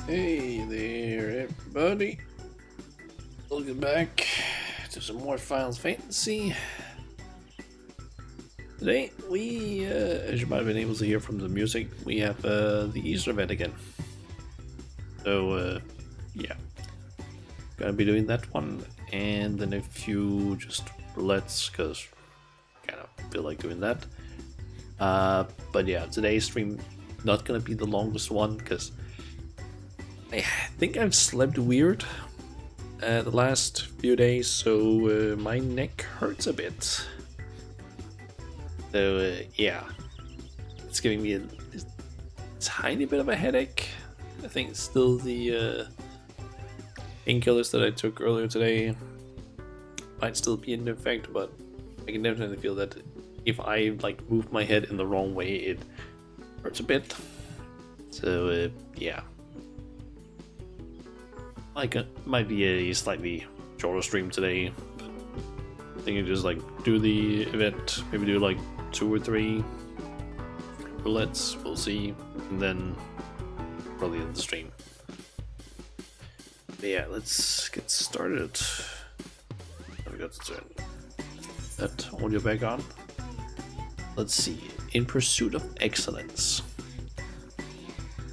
Hey there, everybody. Welcome back to some more Final Fantasy. Today, as you might have been able to hear from the music, we have the Easter event again. So, yeah. Gonna be doing that one, and then a few just roulettes, because kind of feel like doing that. But yeah, today's stream not gonna be the longest one, because I think I've slept weird the last few days, so my neck hurts a bit. So yeah, it's giving me a tiny bit of a headache. I think it's still the painkillers that I took earlier today might still be in effect, but I can definitely feel that if I like move my head in the wrong way, it hurts a bit. So yeah. Might be a slightly shorter stream today, but I think I just like do the event, maybe do like 2 or 3 roulettes, we'll see, and then probably end the stream. But yeah, let's get started. I forgot to turn that audio back on. Let's see. In pursuit of excellence.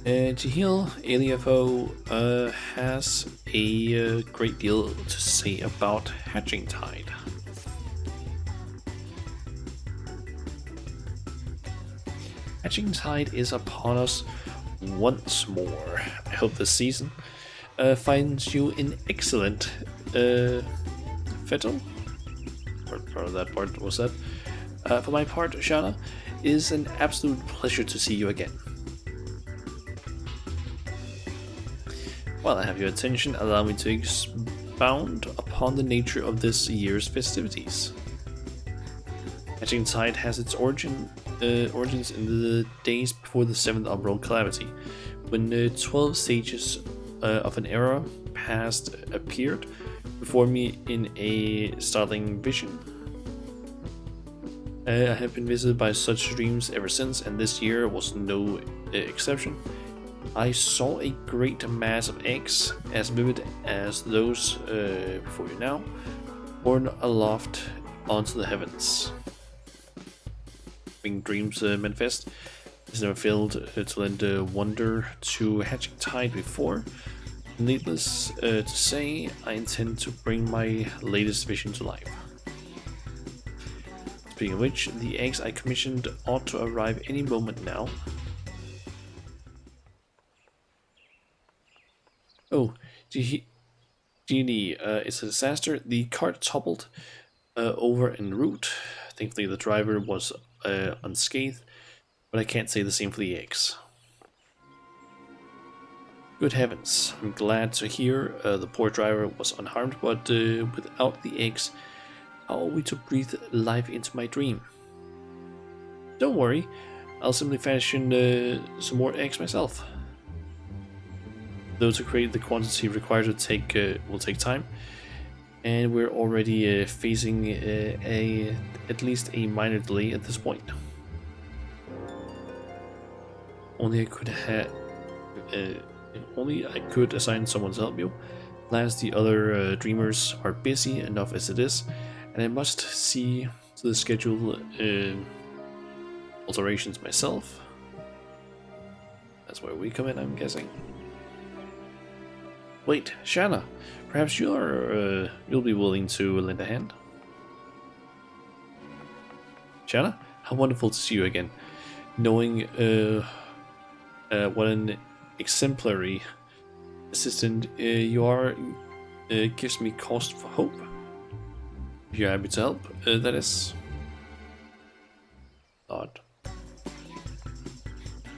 To heal, ALFO has a great deal to say about Hatching Tide. Hatching Tide is upon us once more. I hope this season finds you in excellent fettle. Part of that part was that. For my part, Shana, it is an absolute pleasure to see you again. While I have your attention, allow me to expound upon the nature of this year's festivities. Hatching Tide has its origins in the days before the 7th Umbral Calamity, when 12 stages of an era past appeared before me in a startling vision. I have been visited by such dreams ever since, and this year was no exception. I saw a great mass of eggs, as vivid as those before you now, borne aloft onto the heavens. Having dreams manifest is never failed to lend wonder to Hatching Tide before. Needless to say, I intend to bring my latest vision to life. Speaking of which, the eggs I commissioned ought to arrive any moment now. Oh, Genie, it's a disaster. The cart toppled over en route. Thankfully, the driver was unscathed, but I can't say the same for the eggs. Good heavens, I'm glad to hear the poor driver was unharmed, but without the eggs, how are we to breathe life into my dream? Don't worry, I'll simply fashion some more eggs myself. Though to create the quantity required will take time, and we're already facing at least a minor delay at this point. Only I could assign someone to help you. Alas, the other dreamers are busy enough as it is, and I must see to the schedule alterations myself. That's where we come in, I'm guessing. Wait, Shanna, perhaps you'll be willing to lend a hand? Shanna, how wonderful to see you again. Knowing what an exemplary assistant you are gives me cause for hope. If you're happy to help, that is. Odd.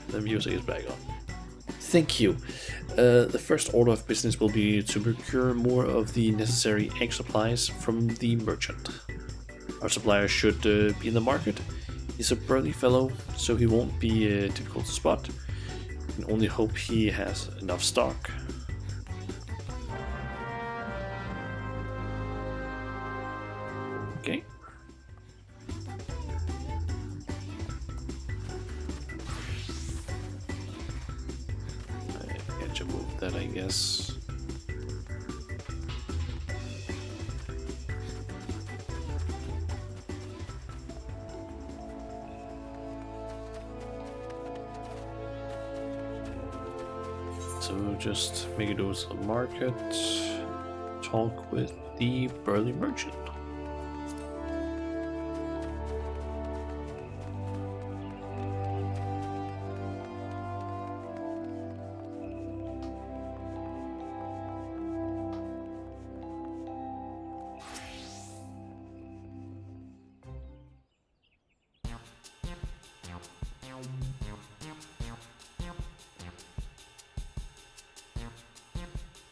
The music is back on. Thank you. The first order of business will be to procure more of the necessary egg supplies from the merchant. Our supplier should be in the market. He's a burly fellow, so he won't be difficult to spot. We can only hope he has enough stock. Okay. Gotcha, move. that, I guess. So just make it over to the market, talk with the burly merchant.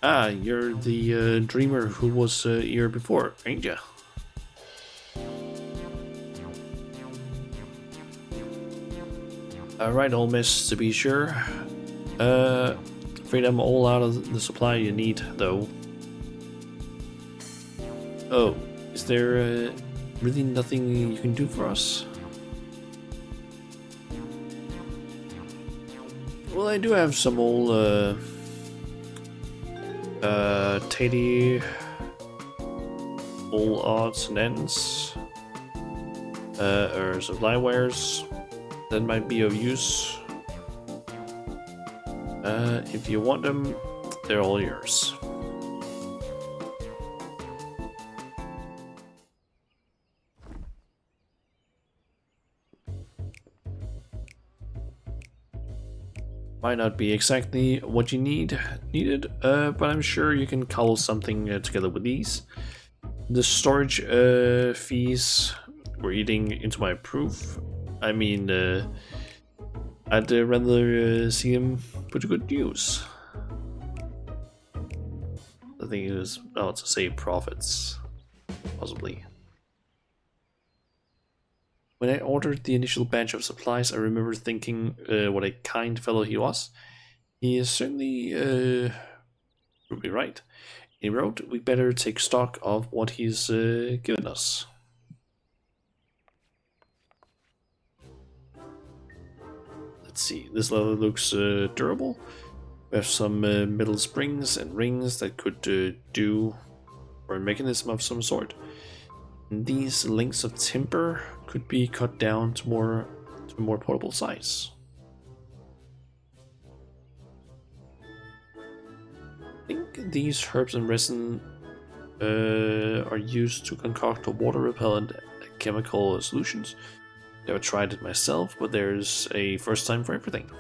Ah, you're the dreamer who was here before, ain't ya? Alright, old miss, to be sure. Afraid I'm all out of the supply you need, though. Oh, is there really nothing you can do for us? Well, I do have some old tatty all odds and ends or supply wares that might be of use. If you want them, they're all yours. Might not be exactly what you needed, but I'm sure you can cobble something together with these. The storage fees were eating into my proof. I mean, I'd rather see him put to good use. The thing is, to save profits, possibly. When I ordered the initial batch of supplies, I remember thinking what a kind fellow he was. He is certainly would be right. He wrote, we better take stock of what he's given us. Let's see, this leather looks durable. We have some metal springs and rings that could do for a mechanism of some sort. And these links of timber could be cut down to a more portable size. I think these herbs and resin are used to concoct water repellent chemical solutions. Never tried it myself, but there's a first time for everything.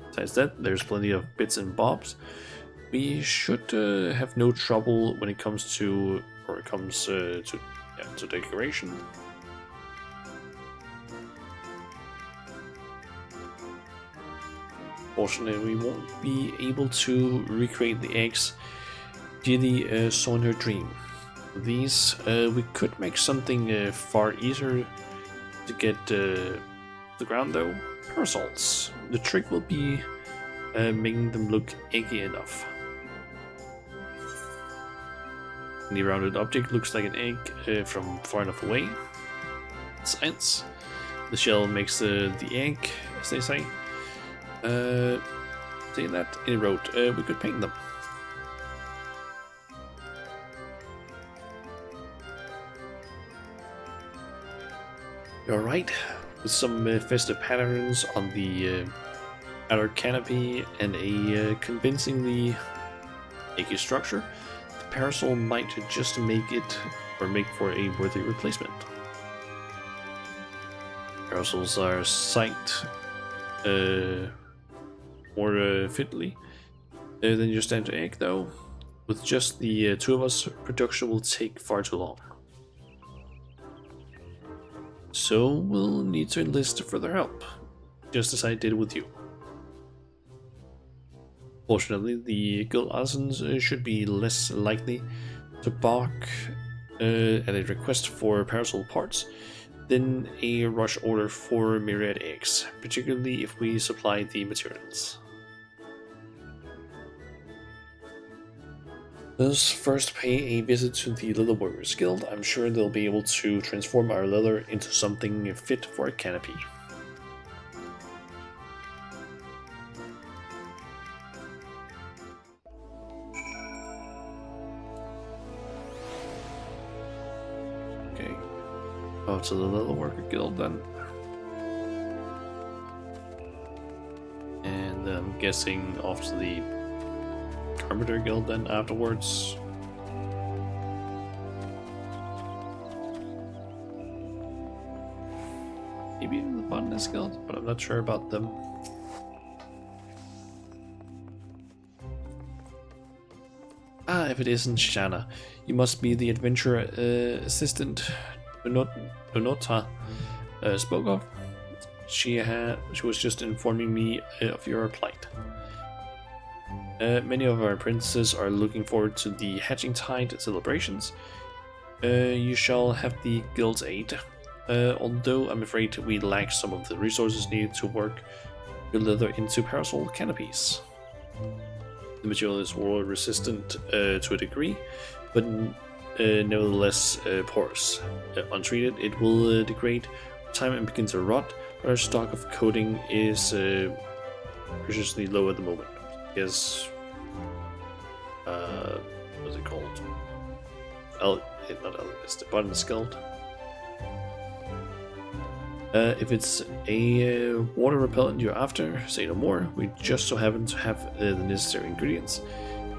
Besides that, there's plenty of bits and bobs. We should have no trouble when it comes to decoration. Fortunately, we won't be able to recreate the eggs Gilly saw in her dream. These, we could make something far easier to get the ground though. Parasols. The trick will be making them look eggy enough. The rounded object looks like an egg from far enough away. Science. The shell makes the egg, as they say. Saying that, and he wrote, we could paint them. You're right, with some festive patterns on the outer canopy and a convincingly eggy structure, the parasol might just make for a worthy replacement. Parasols are psyched more fitly than your standard egg, though. With just the two of us, production will take far too long. So we'll need to enlist further help, just as I did with you. Fortunately, the guild artisans should be less likely to balk at a request for parasol parts than a rush order for myriad eggs, particularly if we supply the materials. Let's first pay a visit to the Leather Warriors Guild. I'm sure they'll be able to transform our leather into something fit for a canopy. Go to the Leather Worker Guild then. And I'm guessing off to the Carpenter Guild then afterwards. Maybe even the Botanist Guild, but I'm not sure about them. Ah, if it isn't Shanna, you must be the adventurer assistant Donota spoke of. She was just informing me of your plight. Many of our apprentices are looking forward to the Hatching Tide celebrations. You shall have the guild's aid, although I'm afraid we lack some of the resources needed to work your leather into parasol canopies. The material is water resistant to a degree, but nevertheless porous. Untreated, it will degrade with time and begin to rot, but our stock of coating is preciously low at the moment. I guess, what's it called? Not Elvis, the Botanist Guild. If it's a water repellent you're after, say no more. We just so happen to have the necessary ingredients,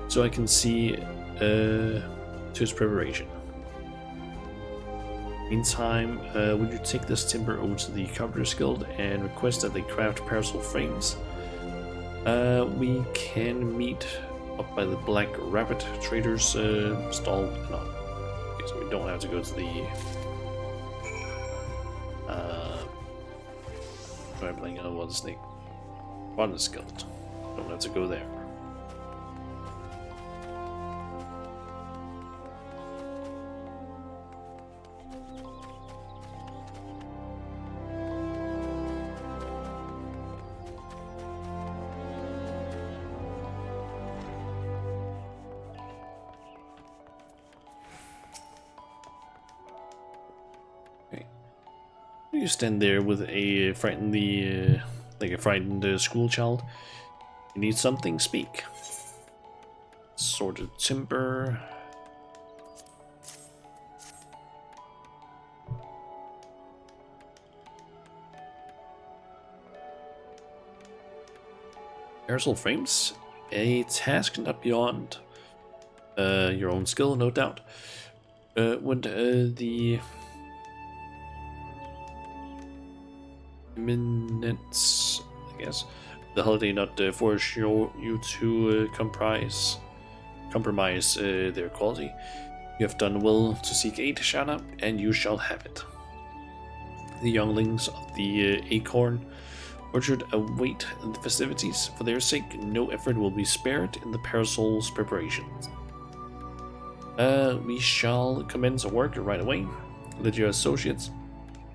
so I can see to its preparation. Meantime, would you take this timber over to the Carpenter's Guild and request that they craft parasol frames? We can meet up by the Black Rabbit Trader's stall. No. Okay, so we don't have to go to the I'm playing another one snake. Botanist Guild. Don't have to go there. You stand there with a frightened, like a frightened school child. You need something? Speak. Sorted timber. Parasol frames? A task not beyond your own skill, no doubt. Would the minutes, I guess, the holiday not force you to compromise their quality. You have done well to seek aid, Shanna, and you shall have it. The younglings of the Acorn Orchard await the festivities. For their sake, no effort will be spared in the parasol's preparations. We shall commence work right away. Let your associates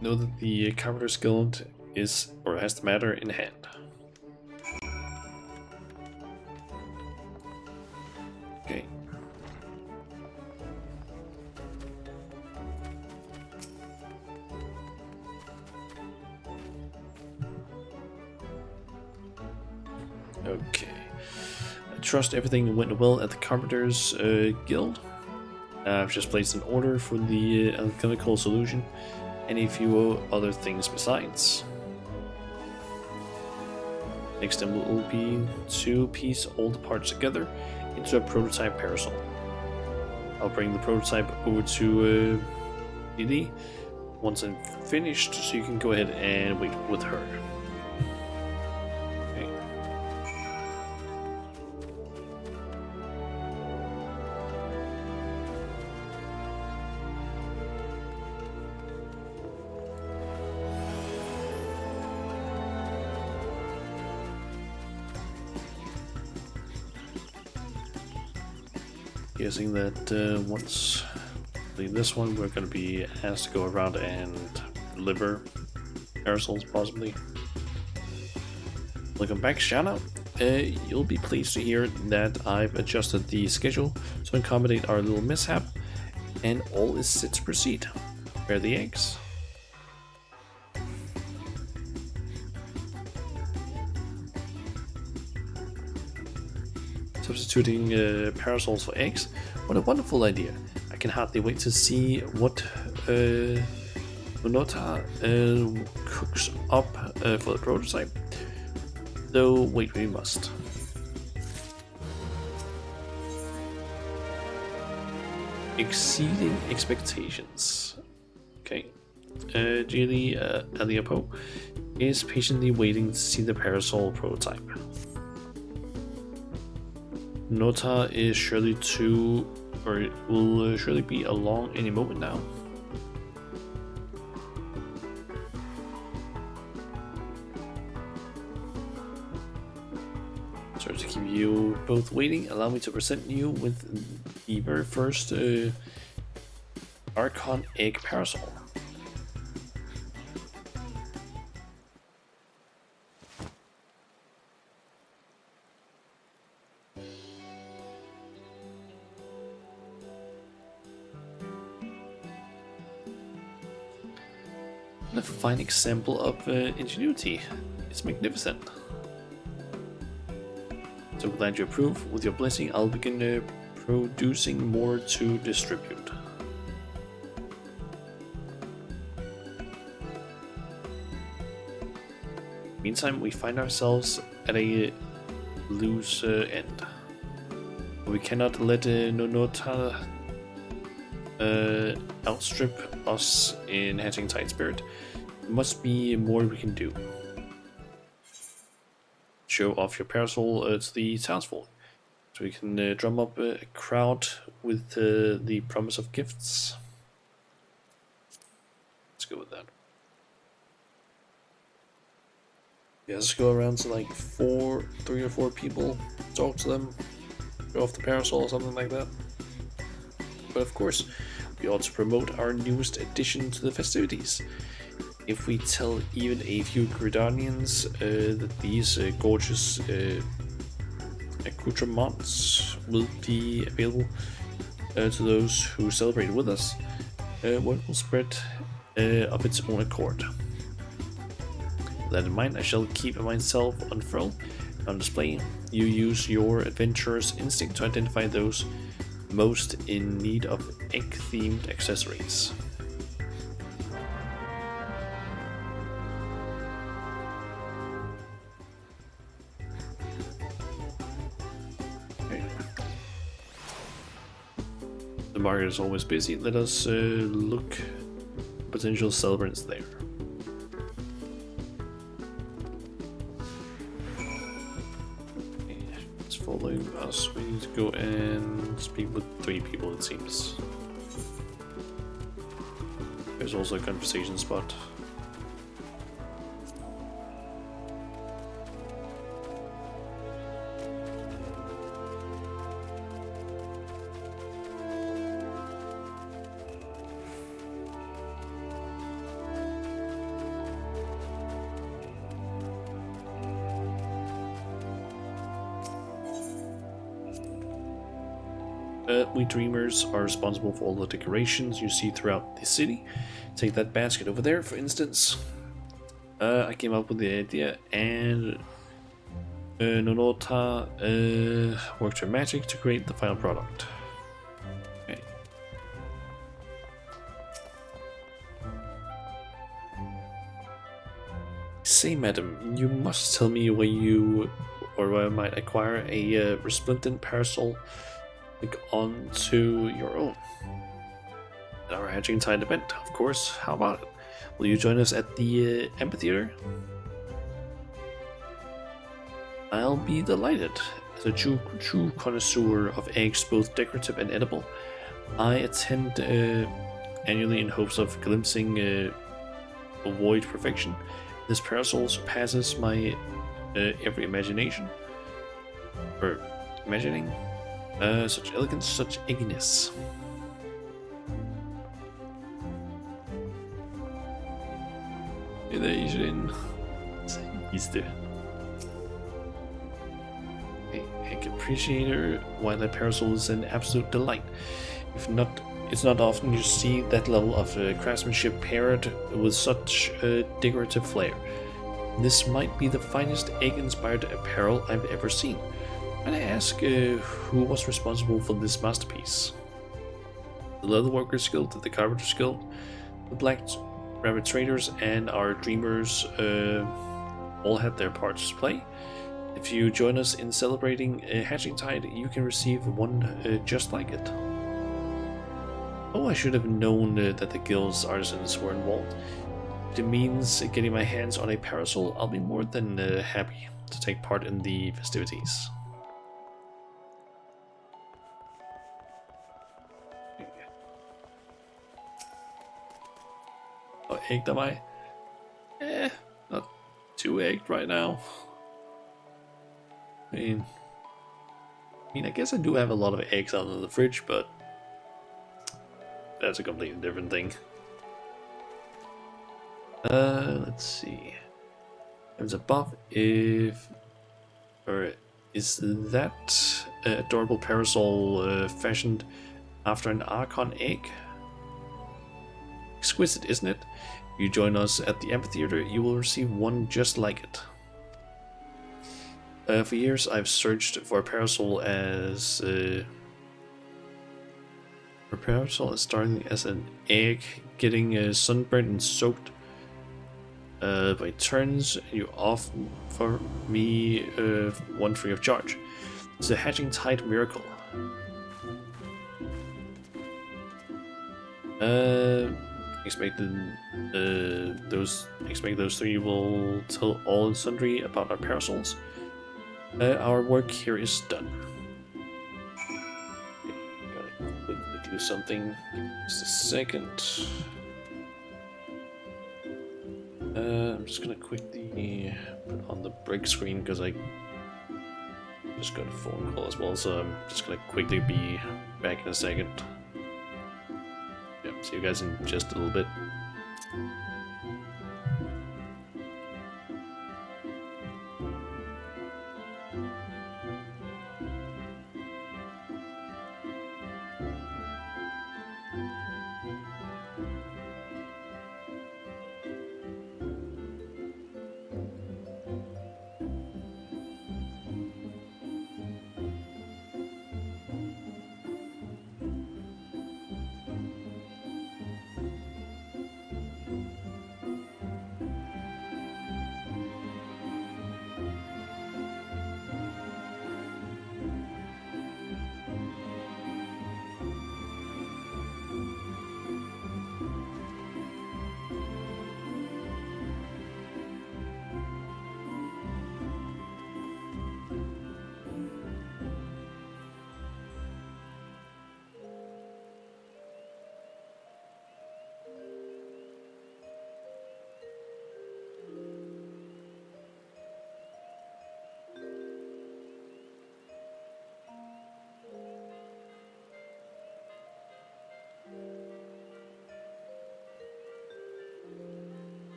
know that the Carpenter's Guild is or has the matter in hand. Okay. Okay. I trust everything went well at the Carpenter's Guild. I've just placed an order for the alchemical solution and a few other things besides. Next step will be to piece all the parts together into a prototype parasol. I'll bring the prototype over to Didi once I'm finished, so you can go ahead and wait with her. Okay. Guessing that once we leave this one, we're going to be asked to go around and deliver parasols, possibly. Welcome back, Shanna. You'll be pleased to hear that I've adjusted the schedule to accommodate our little mishap, and all is set to proceed. Prepare the eggs. Substituting parasols for eggs? What a wonderful idea. I can hardly wait to see what Nota cooks up for the prototype, though wait we must. Exceeding expectations. Okay. Gili Aliapo is patiently waiting to see the parasol prototype. Nota is surely will surely be along any moment now. Sorry to keep you both waiting. Allow me to present you with the very first Archon Egg Parasol. A fine example of ingenuity. It's magnificent. So glad you approve. With your blessing, I'll begin producing more to distribute. Meantime, we find ourselves at a loose end. We cannot let Nonota outstrip us in hatching tight spirit. There must be more we can do. Show off your parasol to the townsfolk, so we can drum up a crowd with the promise of gifts. Let's go with that. Yeah, let's go around to like 3 or 4 people, talk to them, show off the parasol or something like that. But of course, we ought to promote our newest addition to the festivities. If we tell even a few Gridanians that these gorgeous accoutrements will be available to those who celebrate with us, word will spread of its own accord. With that in mind, I shall keep myself unfurled on display. You use your adventurer's instinct to identify those most in need of egg-themed accessories. Okay. The market is always busy. Let us look potential celebrants there. Following us, we need to go and speak with 3 people, it seems. There's also a conversation spot. We dreamers are responsible for all the decorations you see throughout the city. Take that basket over there, for instance. I came up with the idea, and Nonota worked her magic to create the final product. Okay. Say, madam, you must tell me where I might acquire a resplendent parasol onto your own. At our hatching tide event, of course. How about it? Will you join us at the amphitheater? I'll be delighted. As a true connoisseur of eggs, both decorative and edible, I attend annually in hopes of glimpsing avoid perfection. This parasol surpasses my every imagination. Or imagining. Such elegance, such egginess. Egg appreciator, while that parasol is an absolute delight. It's not often you see that level of craftsmanship paired with such decorative flair. This might be the finest egg-inspired apparel I've ever seen. And I ask who was responsible for this masterpiece? The Leatherworkers Guild, the Carpenters Guild, the rabbit traders and our dreamers all had their parts to play. If you join us in celebrating Hatching Tide, you can receive one just like it. Oh, I should have known that the guild's artisans were involved. If it means getting my hands on a parasol, I'll be more than happy to take part in the festivities. How egged am I? Not too egged right now. I mean, I guess I do have a lot of eggs out in the fridge, but that's a completely different thing. Let's see. Comes above if, or is that adorable parasol fashioned after an Archon egg? Exquisite, isn't it? If you join us at the amphitheater, you will receive one just like it. For years, I've searched for a parasol as starting as an egg, getting sunburned and soaked by turns. You offer me one free of charge. It's a Hatching Tide miracle. Expect those three will tell all and sundry about our parasols. Our work here is done. Gotta quickly do something. Just a second. I'm just gonna quickly put on the break screen because I just got a phone call as well, so I'm just gonna quickly be back in a second. Yep, see you guys in just a little bit.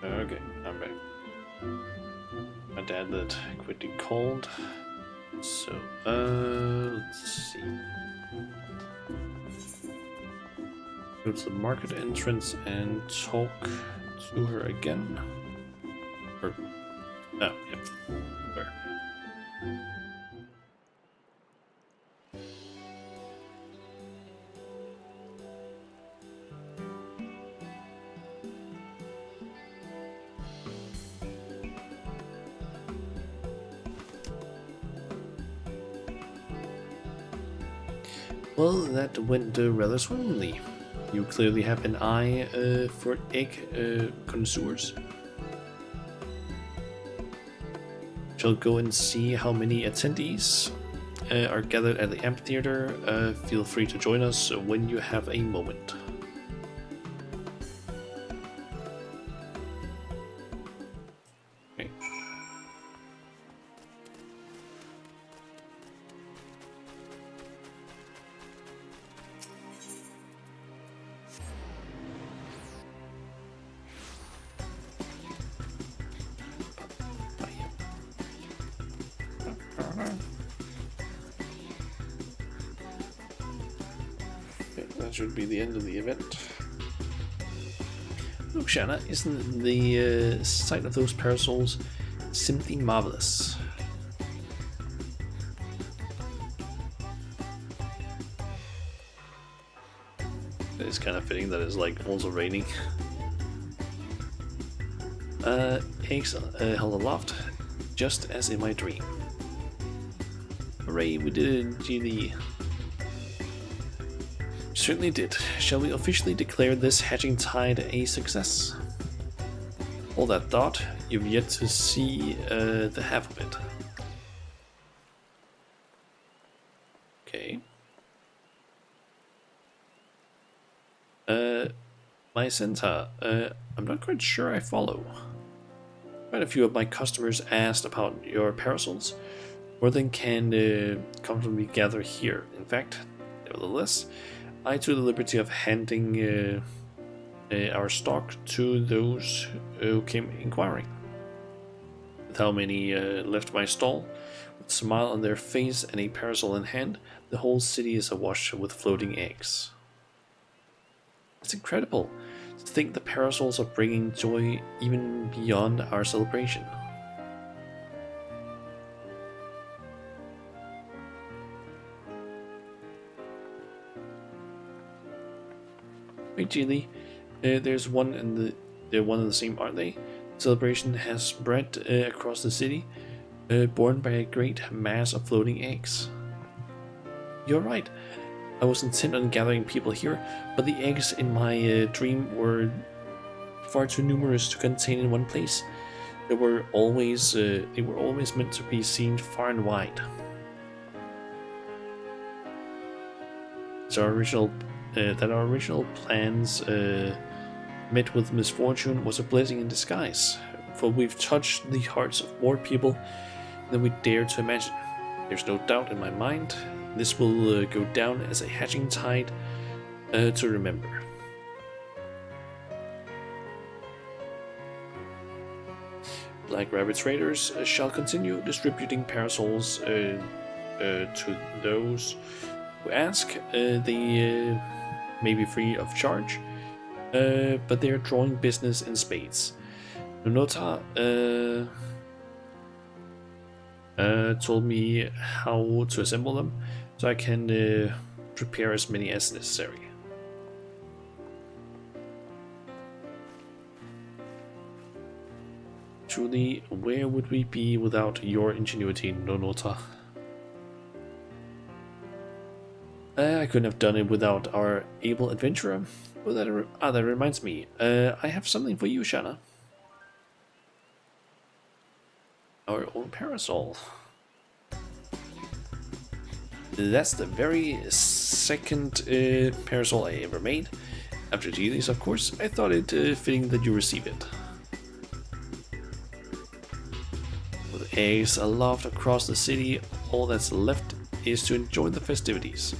Okay, I'm back. My dad that quickly called. So, let's see. Go to the market entrance and talk to her again. Or, oh, yep. Where? Well, that went rather swimmingly. You clearly have an eye for egg connoisseurs. Shall go and see how many attendees are gathered at the amphitheater. Feel free to join us when you have a moment. Okay. That should be the end of the event. Look, Shanna, isn't the sight of those parasols simply marvelous? It's kind of fitting that it's like also raining. Eggs held aloft, just as in my dream. Hooray, we did it, GD. Certainly did. Shall we officially declare this hatching tide a success? All that thought, you've yet to see the half of it. Okay. My Senta, I'm not quite sure I follow. Quite a few of my customers asked about your parasols. More than can comfortably gather here. In fact, nevertheless, I took the liberty of handing our stock to those who came inquiring. With how many left my stall, with a smile on their face and a parasol in hand, the whole city is awash with floating eggs. It's incredible to think the parasols are bringing joy even beyond our celebration. Wait, Geely, there's one and they're one and the same, aren't they? Celebration has spread across the city, borne by a great mass of floating eggs. You're right. I was intent on gathering people here, but the eggs in my dream were far too numerous to contain in one place. They were always meant to be seen far and wide. So our original plans met with misfortune was a blessing in disguise, for we've touched the hearts of more people than we dared to imagine. There's no doubt in my mind this will go down as a hatching tide to remember. Black Rabbit traders shall continue distributing parasols to those who ask. They may be free of charge, but they are drawing business in spades. Nonota told me how to assemble them, so I can prepare as many as necessary. Truly, where would we be without your ingenuity, Nonota? I couldn't have done it without our able adventurer. Well, that reminds me. I have something for you, Shanna. Our own parasol. That's the very second parasol I ever made. After Geely's, of course. I thought it fitting that you receive it. With eggs aloft across the city, all that's left is to enjoy the festivities.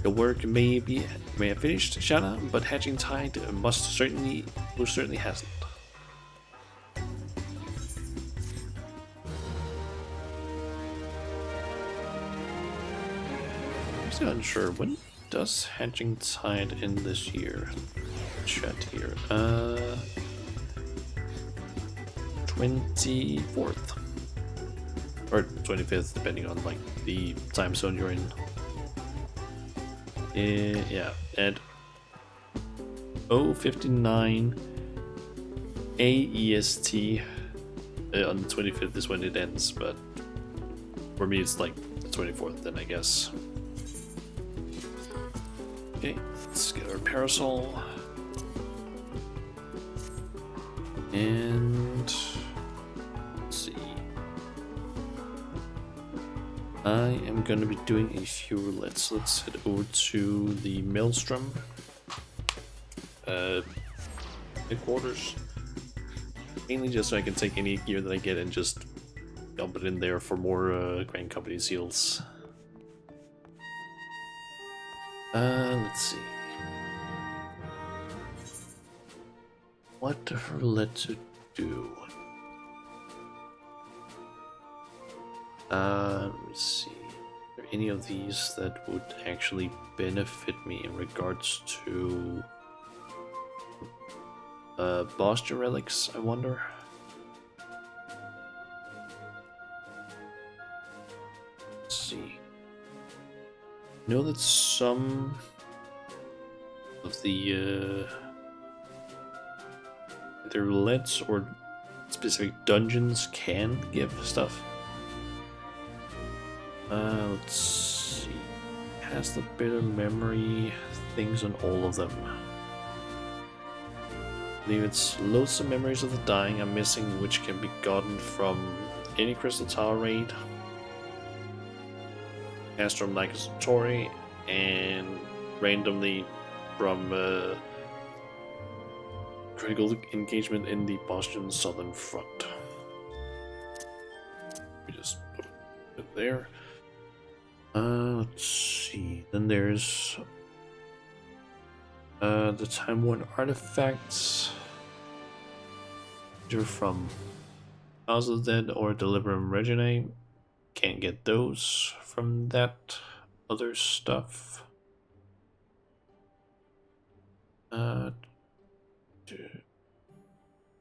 Your work may have finished, Shanna, but hatching tide most certainly hasn't. I'm still unsure. When does hatching tide end this year? Chat here. 24th or 25th, depending on like the time zone you're in. Yeah, at 0:59 AEST on the 25th is when it ends, but for me it's like the 24th then, I guess. Okay, let's get our parasol. And let's see. I am going to be doing a few roulettes. Let's head over to the Maelstrom headquarters. Mainly just so I can take any gear that I get and just dump it in there for more Grand Company seals. Let's see. What roulette to do? Let me see. Are there any of these that would actually benefit me in regards to Boston relics, I wonder? Let's see. I know that some of the either roulettes or specific dungeons can give stuff. Let's see. Has the bitter memory things on all of them. I believe it's loathsome memories of the dying I'm missing, which can be gotten from any Crystal Tower raid, Astrum Nicosatori, and randomly from critical engagement in the Boston Southern Front. We just put it there. Let's see. Then there's the Time Worn artifacts. They're from House of the Dead or Deliverum Reginae. Can't get those from that other stuff.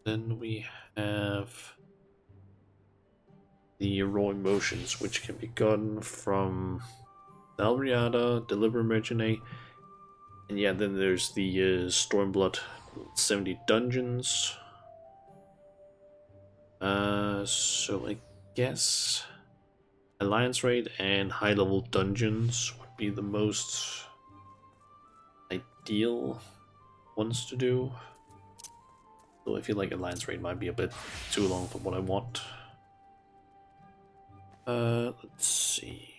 Then we have the Raw Emotions, which can be gotten from Albriata, Deliverum Reginae, and yeah, then there's the Stormblood 70 dungeons. So I guess Alliance Raid and high level dungeons would be the most ideal ones to do. Though I feel like Alliance Raid might be a bit too long for what I want. Let's see.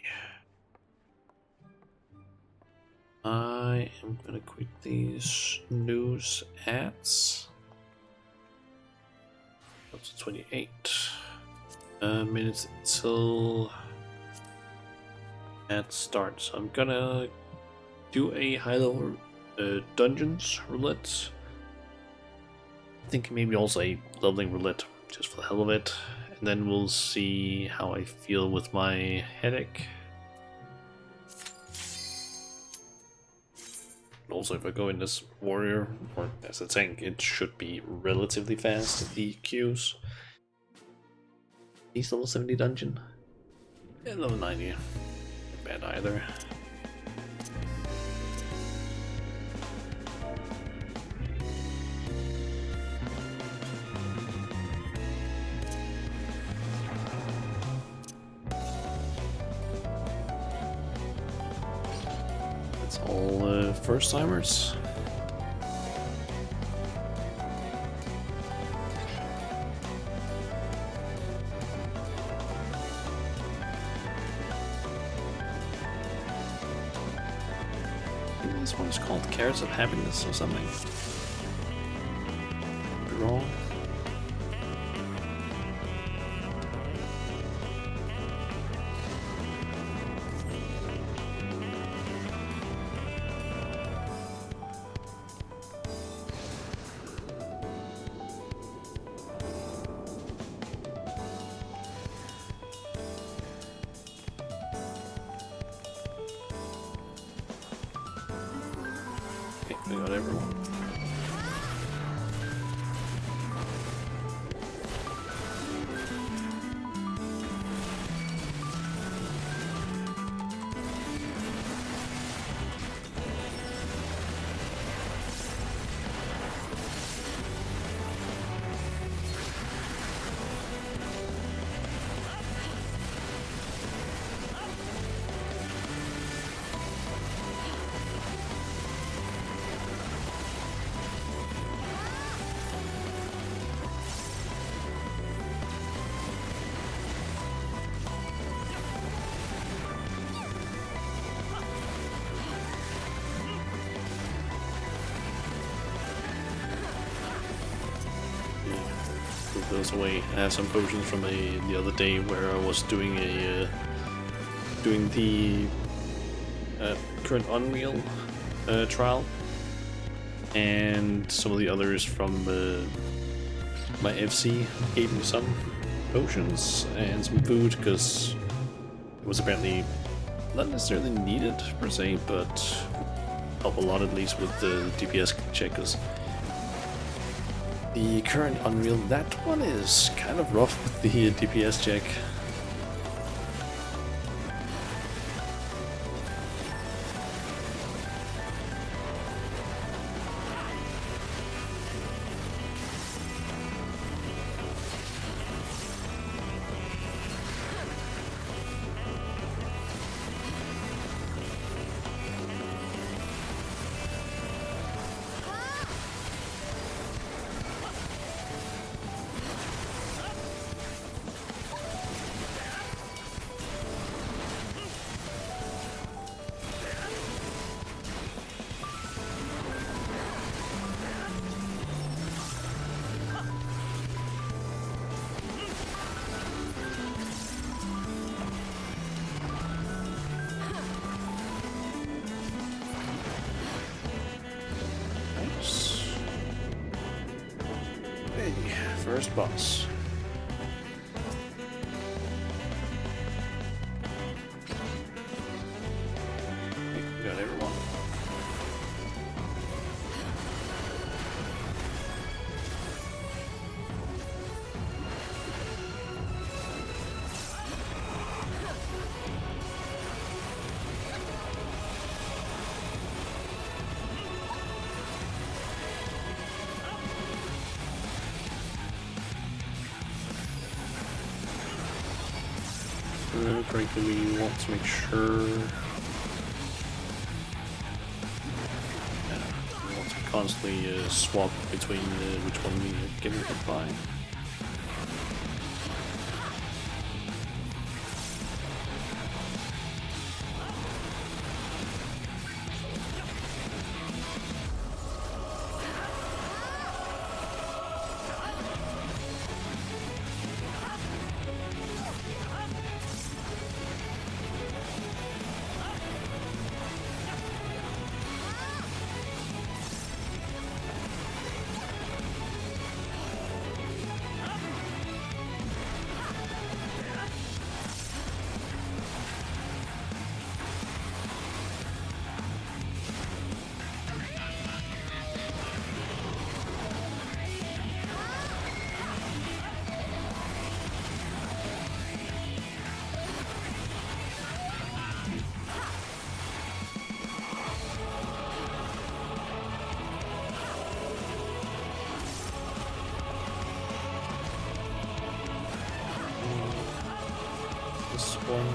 I am gonna quickly snooze ads. Up to 28 minutes until ad starts. So I'm gonna do a high level dungeons roulette. I think maybe also a leveling roulette just for the hell of it, and then we'll see how I feel with my headache. Also, if I go in as warrior or as a tank, it should be relatively fast at the queues. He's level 70 dungeon. Yeah, level 90. Not bad either. It's all first timers. This one is called Carrots of Happiness or something. Could be wrong. We got everyone. potions away. I have some potions from the other day where I was doing the current Unreal trial, and some of the others from my FC gave me some potions and some food because it was apparently not necessarily needed per se, but help a lot at least with the DPS check, because the current Unreal, that one is kind of rough with the DPS check. First boss. Okay, got everyone. Frankly, we want to make sure we want to constantly swap between which one we are getting hit by. This one.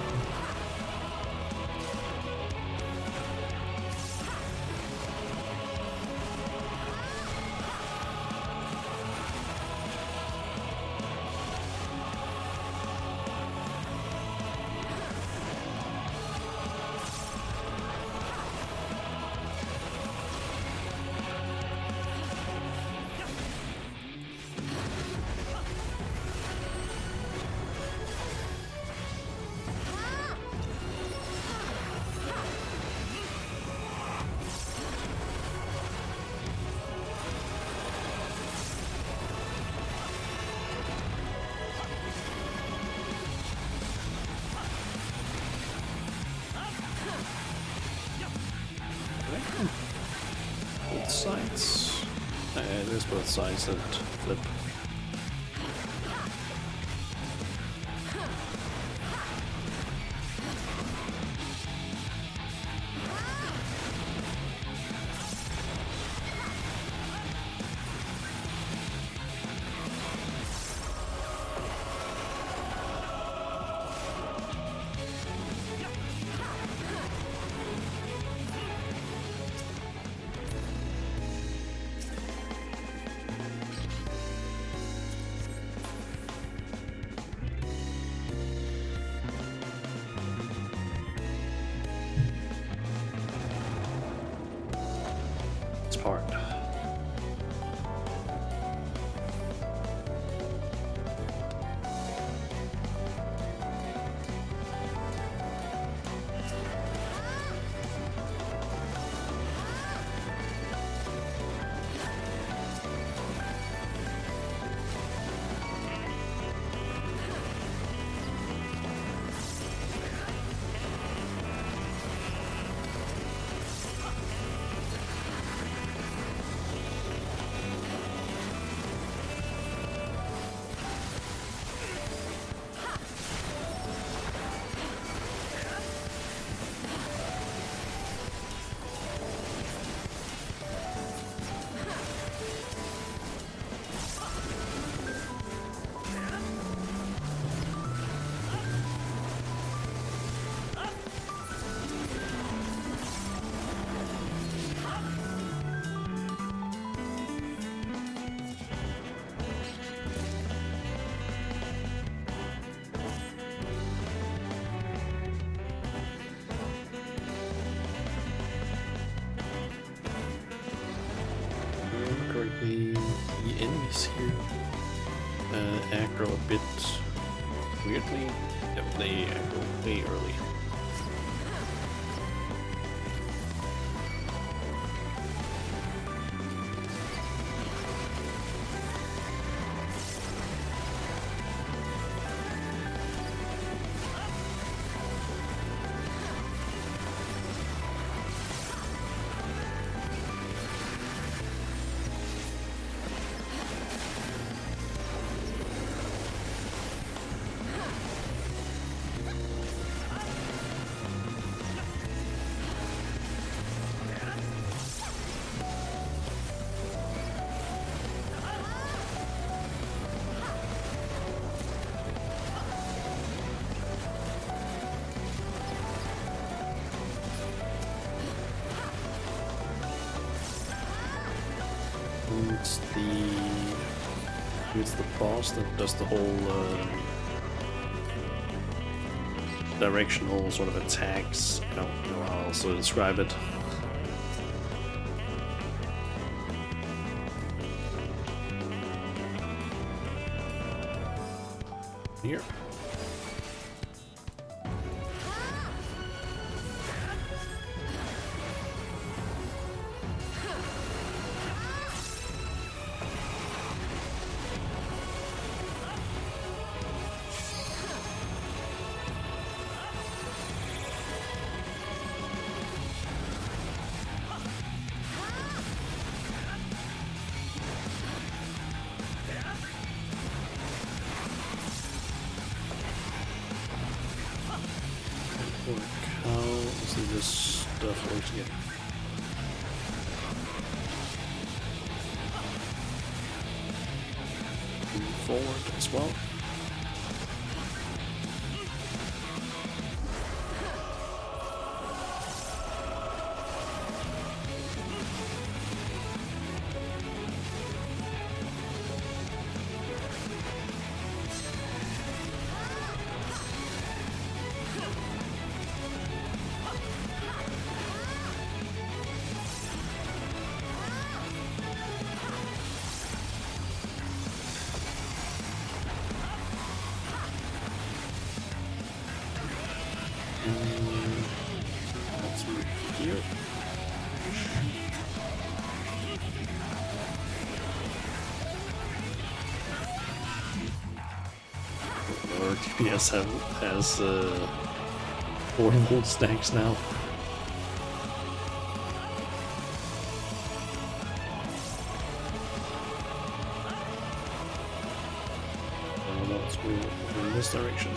Both sides. There's both sides that flip. Part. like the enemies here aggro a bit weirdly. Yep, they aggro way early. It's the boss that does the whole directional sort of attacks. I don't know how else to describe it. Here. How is this stuff works again? Move forward as well. Let's move here. Our DPS has 4 gold stacks now. Let's move in this direction.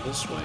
This way.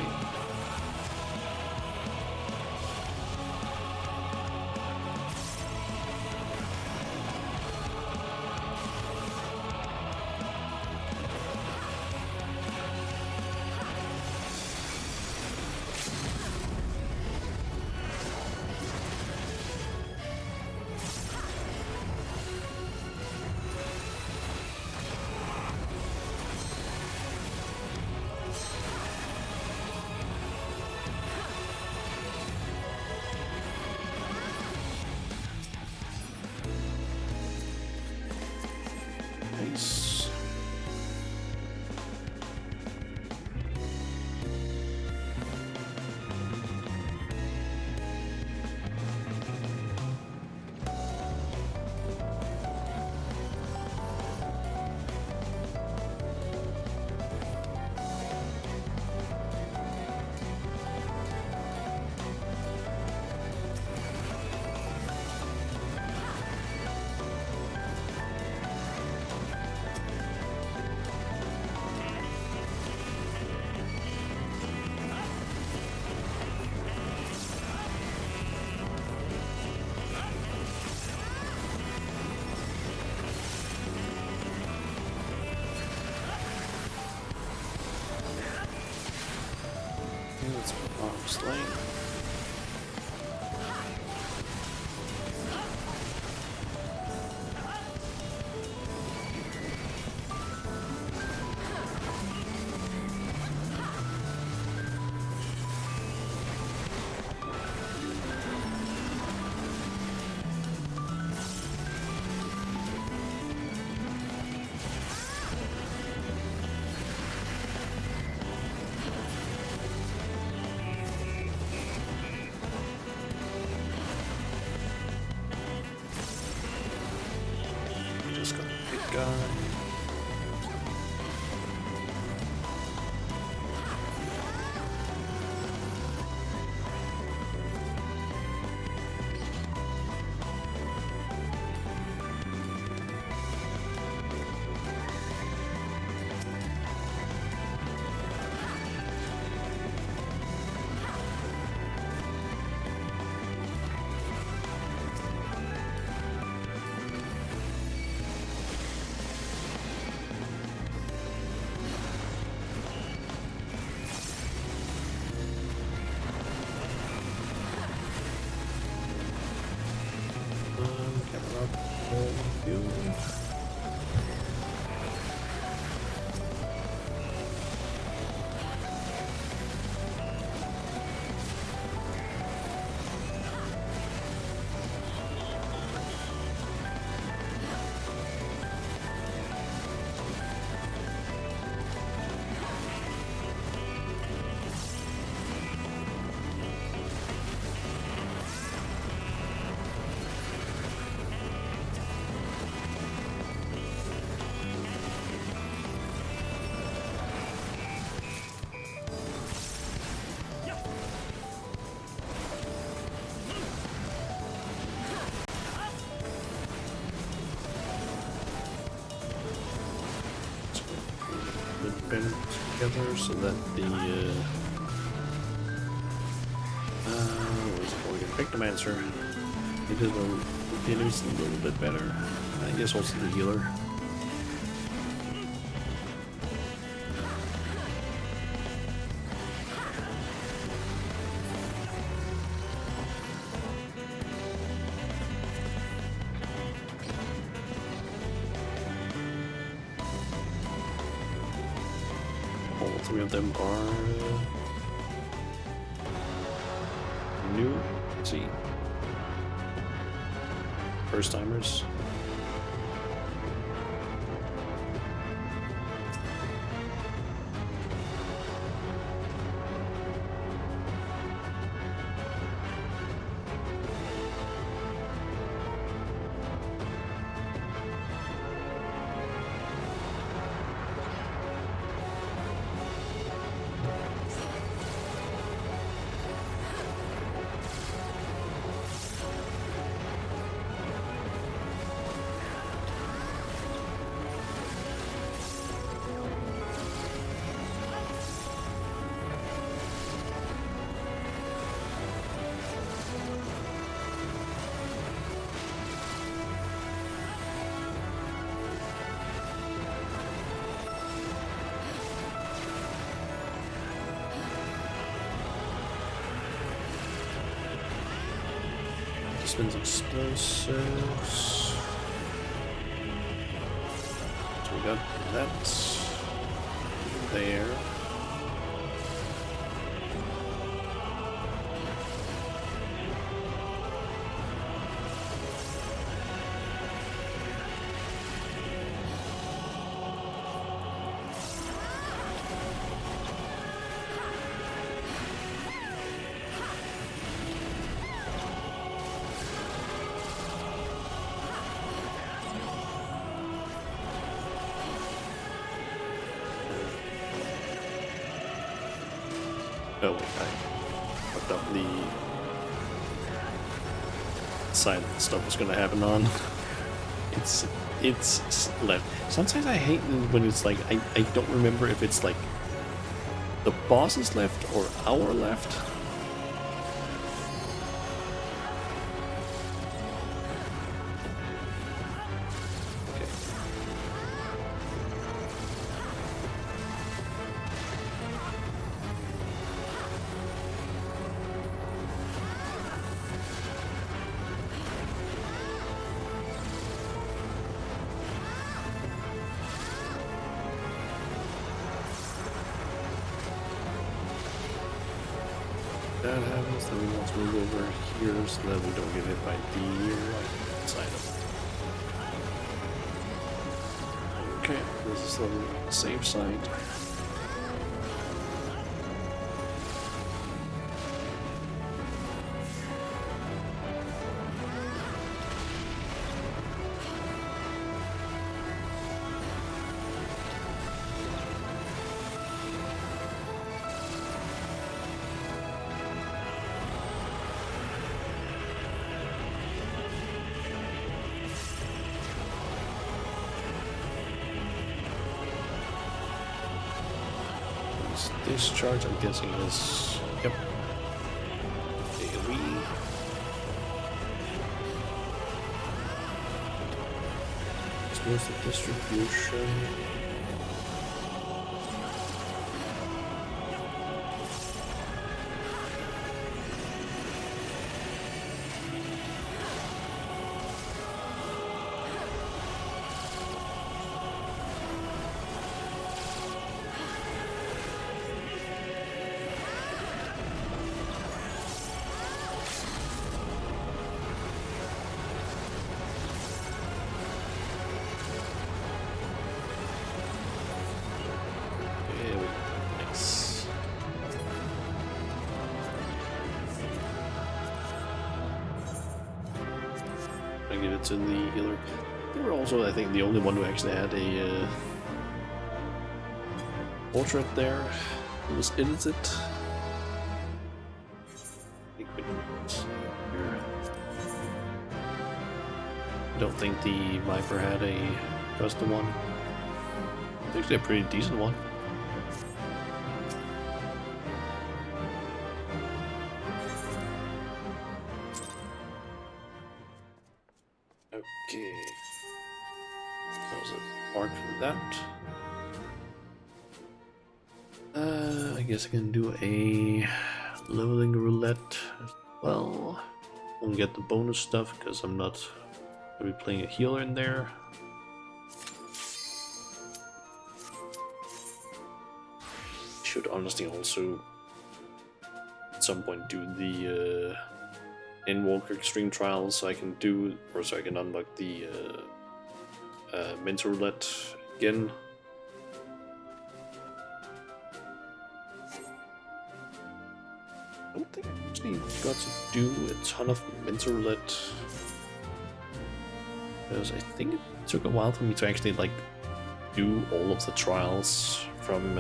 Nice. Let's put arms lane. together so that the what is it called again? Victomancer. It is a little bit better. I guess also the healer. All three of them are new. Let's see. First timers. Spins explosives. So we got that there. Oh wait, I fucked up the side that stuff was gonna happen on. It's left. Sometimes I hate when it's like I don't remember if it's like the boss's left or our left. That happens, then we want to move over here so that we don't get hit by the right side of it. Okay, this is the safe side. Discharge, I'm guessing is, yep, AoE. Explosive distribution. Give it to the healer. They were also, I think, the only one who actually had a portrait there. It was Innocent. I don't think the Viper had a custom one. It's actually a pretty decent one. there's a part for that. I guess I can do a leveling roulette as well. Won't get the bonus stuff because I'm not going to be playing a healer in there. Should honestly also at some point do the Endwalker Extreme Trials so I can do, or so I can unlock the mental roulette again. I don't think I actually got to do a ton of mental roulette because I think it took a while for me to actually like do all of the trials from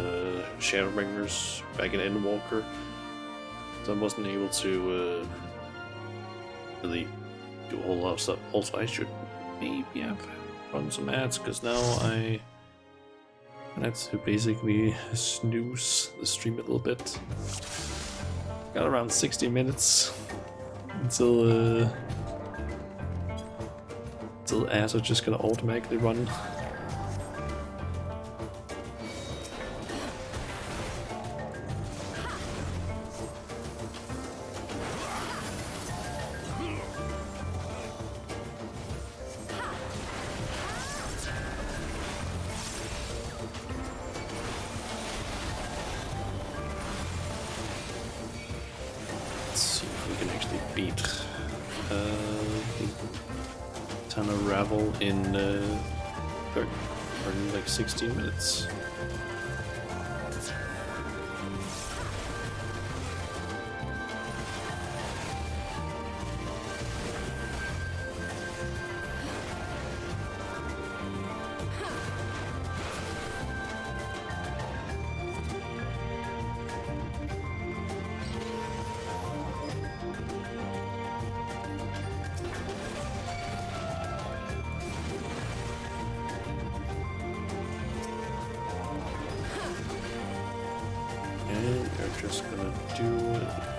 Shadowbringers back in Endwalker, so I wasn't able to really do a whole lot of stuff. Also, I should maybe have run some ads because now I have to basically snooze the stream a little bit. Got around 60 minutes until ads are just gonna automatically run. In like 16 minutes. Just gonna do a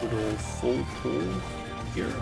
good old full pull here.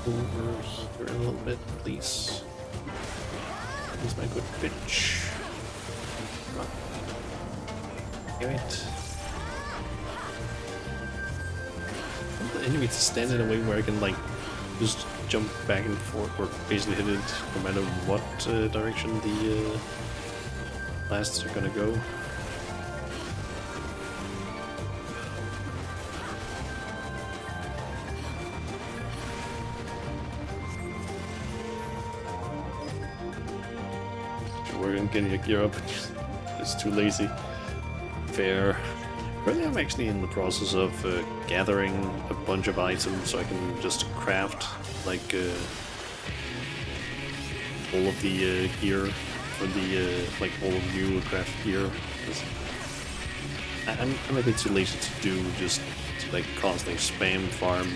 Over here a little bit, please. Here's my good pitch. Damn it. I want the enemy to stand in a way where I can like just jump back and forth, or basically hit it no matter what direction the blasts are gonna go. Getting your gear up, it's too lazy. Fair. Currently I'm actually in the process of gathering a bunch of items so I can just craft like all of the gear for the like all of you craft gear. I'm a bit too lazy to do just to like constantly spam farm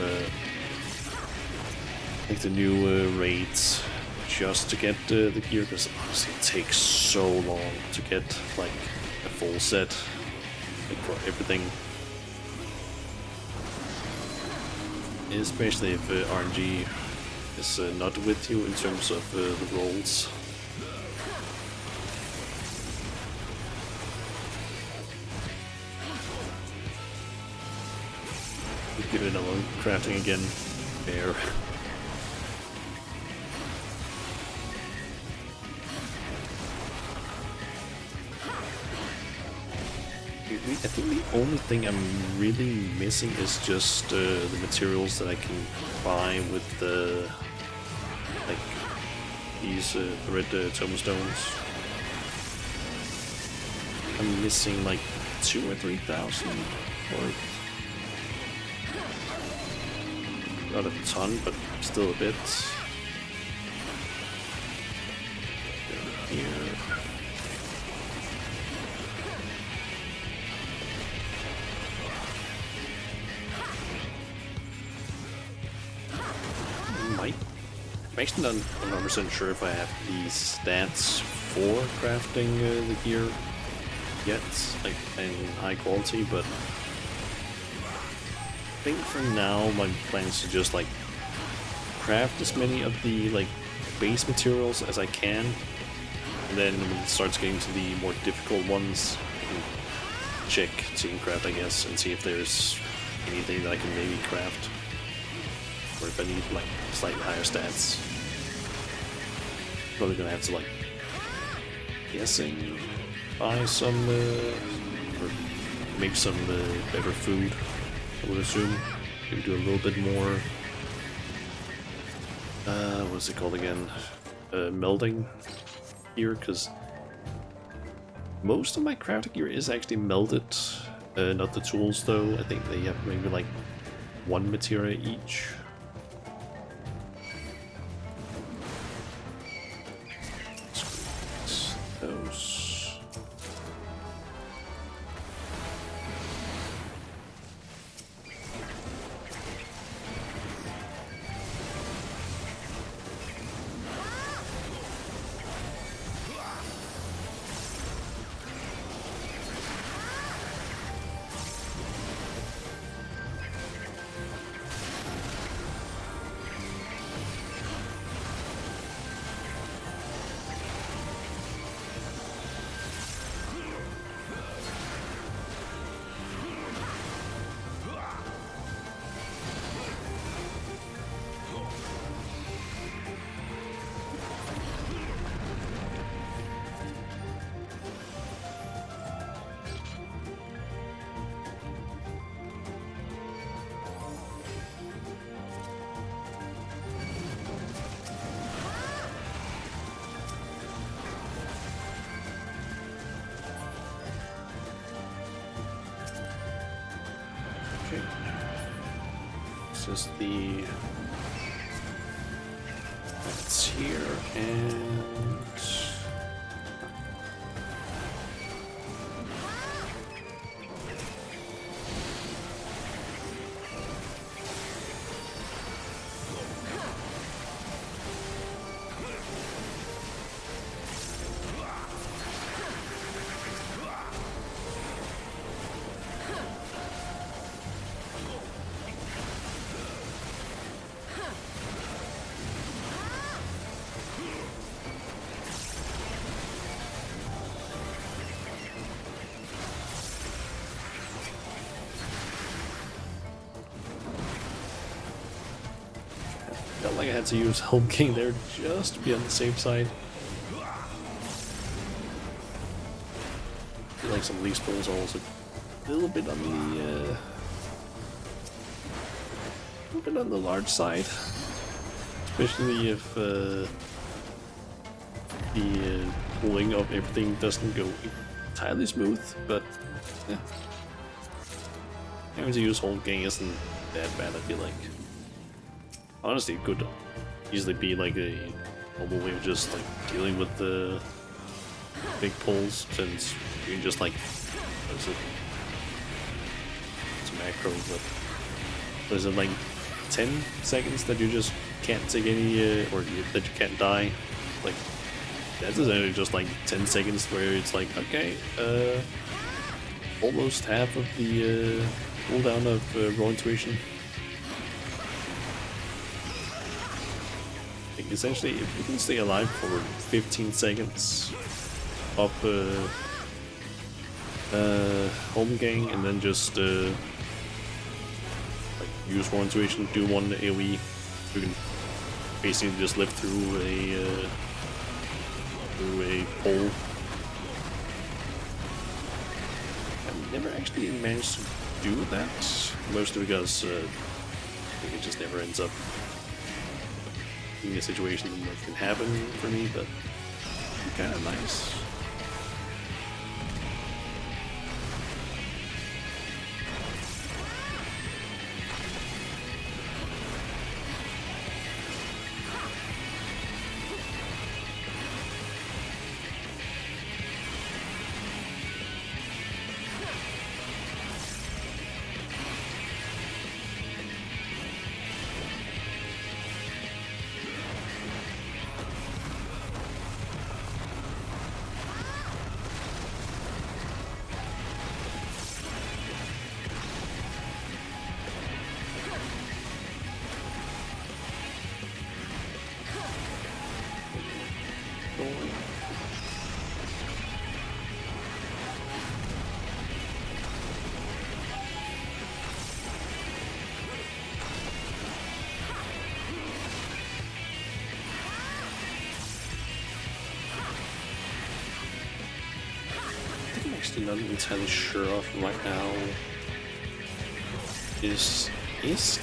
like the new raids just to get the gear, because honestly it takes so long to get like a full set like, for everything, especially if RNG is not with you in terms of the rolls. Give it another crafting again. fair. I think the only thing I'm really missing is just the materials that I can buy with the like these red tombstones. I'm missing like 2,000 or 3,000 worth. Not a ton, but still a bit. Here. I'm actually not 100% sure if I have the stats for crafting the gear yet, like in high quality, but I think for now my plan is to just like craft as many of the like base materials as I can, and then when it starts getting to the more difficult ones, I can check Teamcraft, I guess, and see if there's anything that I can maybe craft. Or if I need like slightly higher stats. Probably gonna have to like guessing buy some or make some better food, I would assume. Maybe do a little bit more what's it called again? Melding gear, because most of my crafting gear is actually melded. Not the tools though. I think they have maybe like one materia each. Those. This is the that's here and felt like I had to use Home King there just to be on the safe side. I feel like some of these spells are also a little bit on the large side, especially if the pulling of everything doesn't go entirely smooth. But yeah, having to use Home King isn't that bad, I feel like. Honestly, it could easily be like a normal way of just like dealing with the big pulls, since you can just like, what is it? It's a macro, but what is it, like 10 seconds that you just can't take any, that you can't die? Like, that's essentially just like 10 seconds where it's like, okay, almost half of the cooldown of raw intuition. Essentially, if you can stay alive for 15 seconds up home gang and then just like use raw intuition, do one AoE You can basically just live through a hole. I've never actually managed to do that, mostly because I think it just never ends up being a situation that can happen for me, but kind of nice. Actually not entirely sure of right now. Is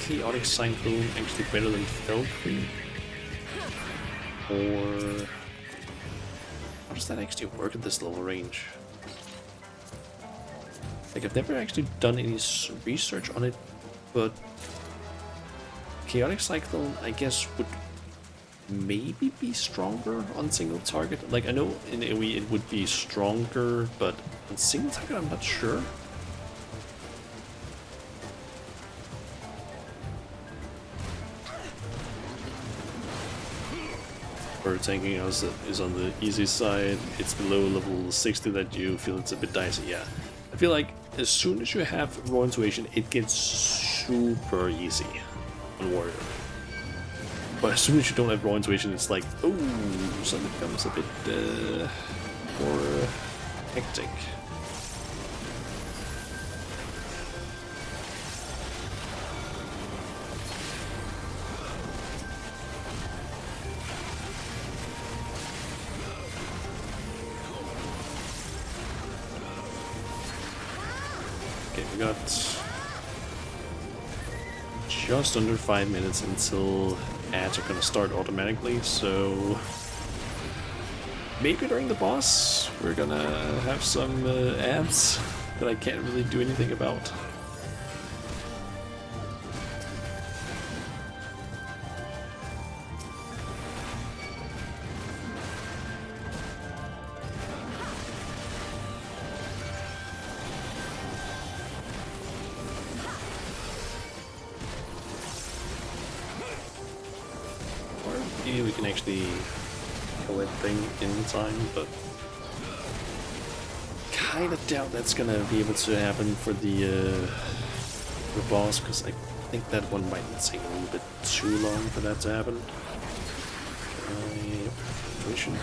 Chaotic Cyclone actually better than Felcree? Or how does that actually work at this level range? Like, I've never actually done any research on it, but Chaotic Cyclone, I guess, would maybe be stronger on single target. Like, I know in AoE it would be stronger, but on single target I'm not sure. For tanking is on the easy side. It's below level 60 that you feel it's a bit dicey. Yeah, I feel like as soon as you have Raw Intuition, it gets super easy on Warrior. But as soon as you don't have Raw Intuition, it's like, oh, something becomes a bit more hectic. Okay, we got just under 5 minutes until ads are gonna start automatically, so maybe during the boss we're gonna have some ads that I can't really do anything about. Maybe we can actually kill everything in time, but kind of doubt that's gonna be able to happen for the boss, because I think that one might take a little bit too long for that to happen. Intuition.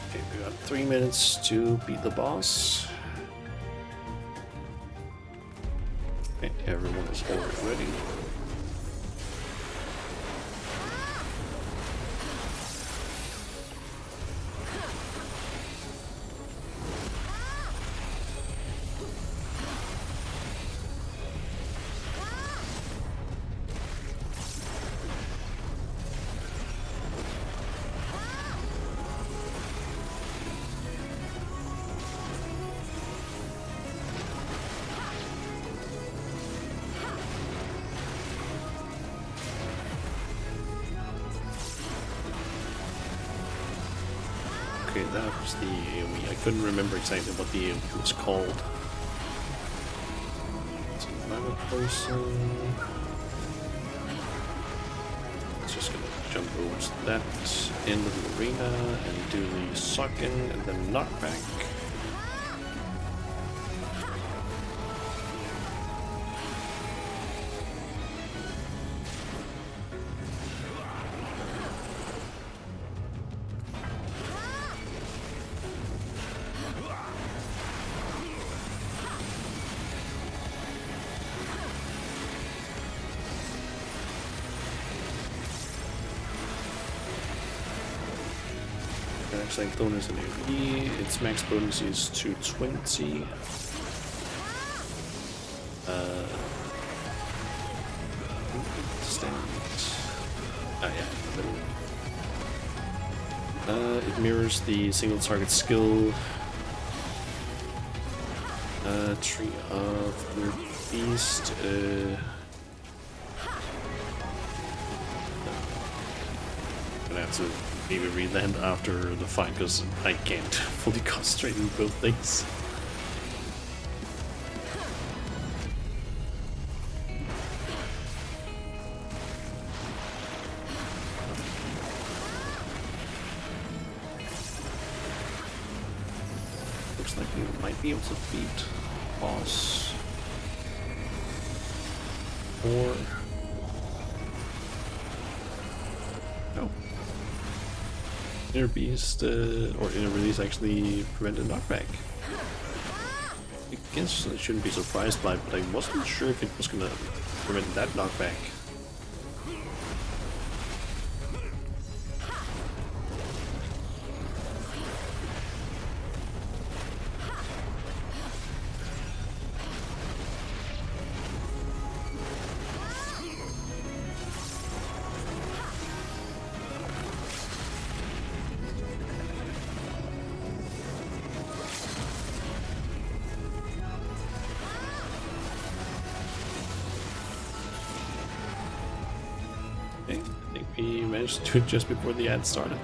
Okay, we got 3 minutes to beat the boss. Okay, everyone is already ready. that was the AoE. I couldn't remember exactly what the AoE was called. So another person. Just gonna jump over to that end of the arena and do the suck-in and then knockback. Cyclone is an AoE, its max bonus is 220. It mirrors the single target skill tree of your beast. Gonna have to maybe reland after the fight because I can't fully concentrate in both things. Looks like we might be able to beat boss. Or no. Inner Beast, or Inner Release actually prevented knockback. I guess I shouldn't be surprised by it, but I wasn't sure if it was gonna prevent that knockback. I think we managed to do it just before the ad started.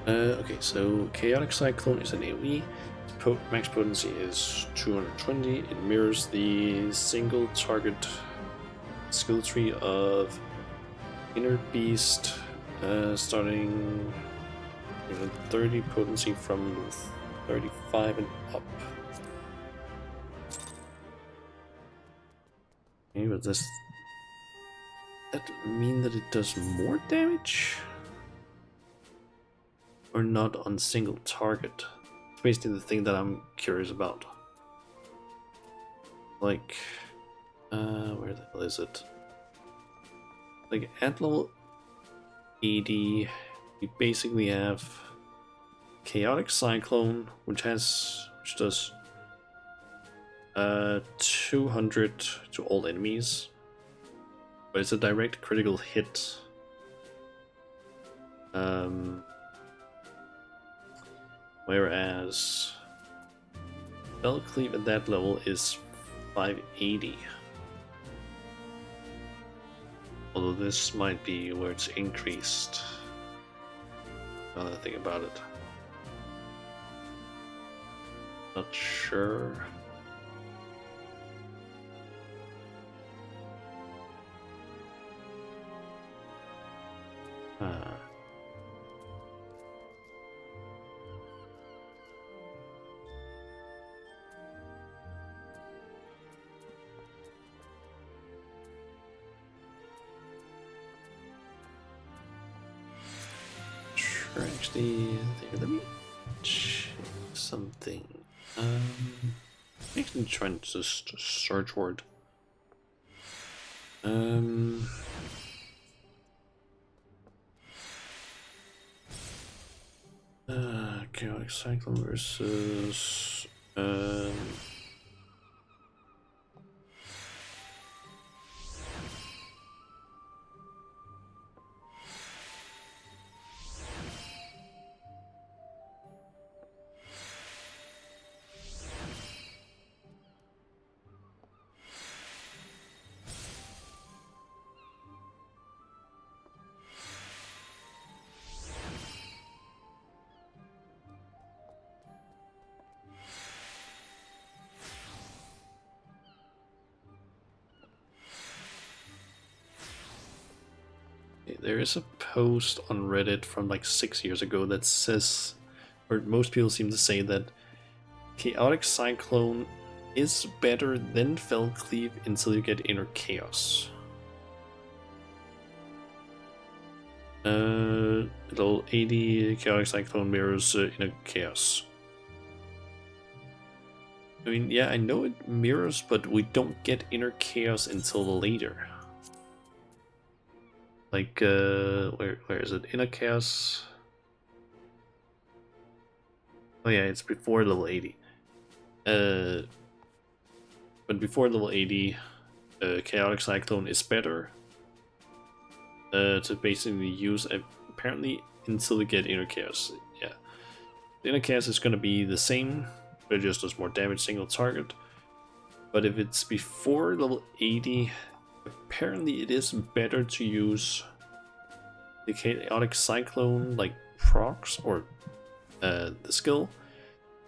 Okay, so Chaotic Cyclone is an AoE. Its max potency is 220. It mirrors the single target skill tree of Inner Beast, starting with 30 potency from 35 and up. Okay, but does that mean that it does more damage? Or not on single target? It's basically the thing that I'm curious about. Like, where the hell is it? Like at level 80, we basically have Chaotic Cyclone, which does 200 to all enemies, but it's a direct critical hit. Whereas Spell Cleave at that level is 580. Although this might be where it's increased. Now that I think about it. Not sure. Actually, let me check something. Actually trying to just search word. Chaotic Cyclone versus there is a post on Reddit from like 6 years ago that says, or most people seem to say that Chaotic Cyclone is better than Fellcleave until you get Inner Chaos. Little 80 Chaotic Cyclone mirrors Inner Chaos. I mean, yeah, I know it mirrors, but we don't get Inner Chaos until later. Like, where is it? Inner Chaos. Oh yeah, it's before level 80. But before level 80, Chaotic Cyclone is better. To basically use apparently until we get Inner Chaos. Yeah, the Inner Chaos is gonna be the same, but it just does more damage single target. But if it's before level 80, apparently it is better to use the Chaotic Cyclone like procs or the skill,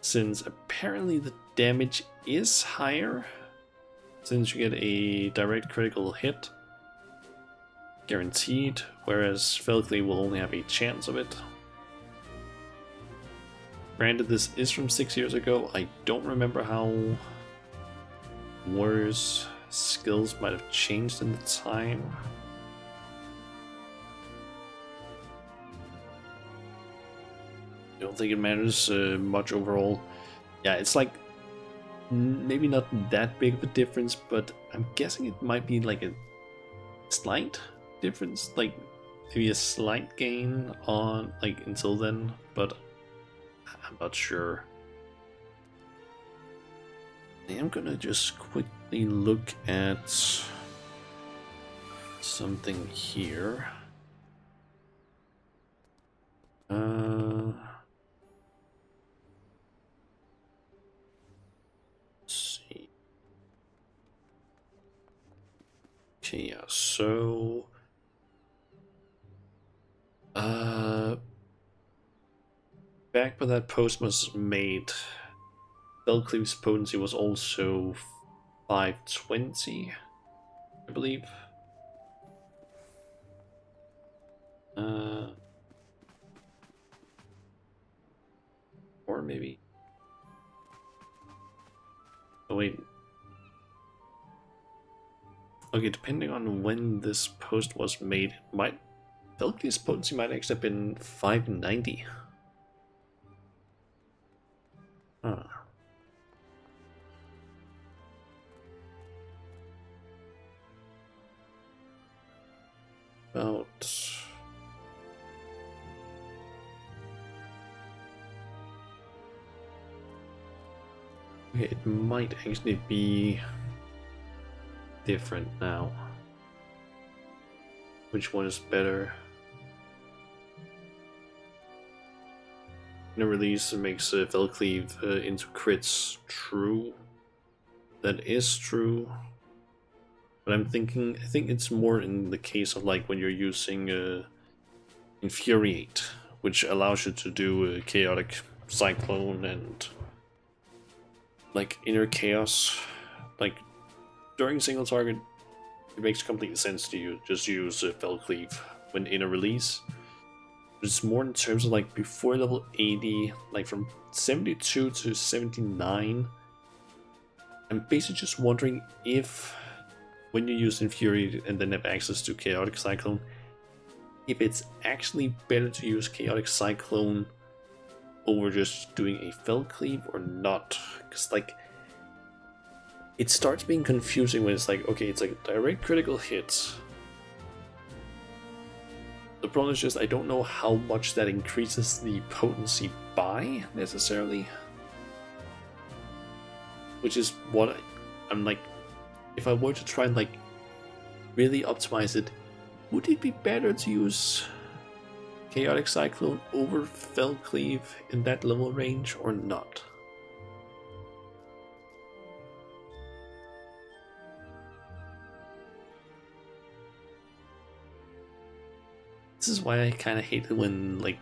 since apparently the damage is higher since you get a direct critical hit guaranteed, whereas Fellcleave will only have a chance of it. Granted, this is from 6 years ago. I don't remember how Warriors' skills might have changed in the time. I don't think it matters much overall. Yeah, it's like maybe not that big of a difference, but I'm guessing it might be like a slight difference, like maybe a slight gain on like until then, but I'm not sure. I am gonna just quickly look at something here. Let's see. Okay, yeah, so back when that post was made, Fellcleave's potency was also 520, I believe. Or maybe. Oh wait. Okay, depending on when this post was made, Fellcleave's potency might actually have been 590. Huh. About... Okay, it might actually be different now. Which one is better? In a release, it makes Fellcleave into crits true. That is true. But I think it's more in the case of like when you're using Infuriate, which allows you to do a Chaotic Cyclone and like Inner Chaos. Like during single target, it makes complete sense to just use Fellcleave when in a release. It's more in terms of like before level 80, like from 72 to 79. I'm basically just wondering if when you use Infuriate and then have access to Chaotic Cyclone, if it's actually better to use Chaotic Cyclone over just doing a Fellcleave or not. Because like it starts being confusing when it's like, okay, it's like direct critical hits. The problem is just I don't know how much that increases the potency by, necessarily. Which is what I'm like, if I were to try and like really optimize it, would it be better to use Chaotic Cyclone over Fellcleave in that level range or not? This is why I kind of hate it when like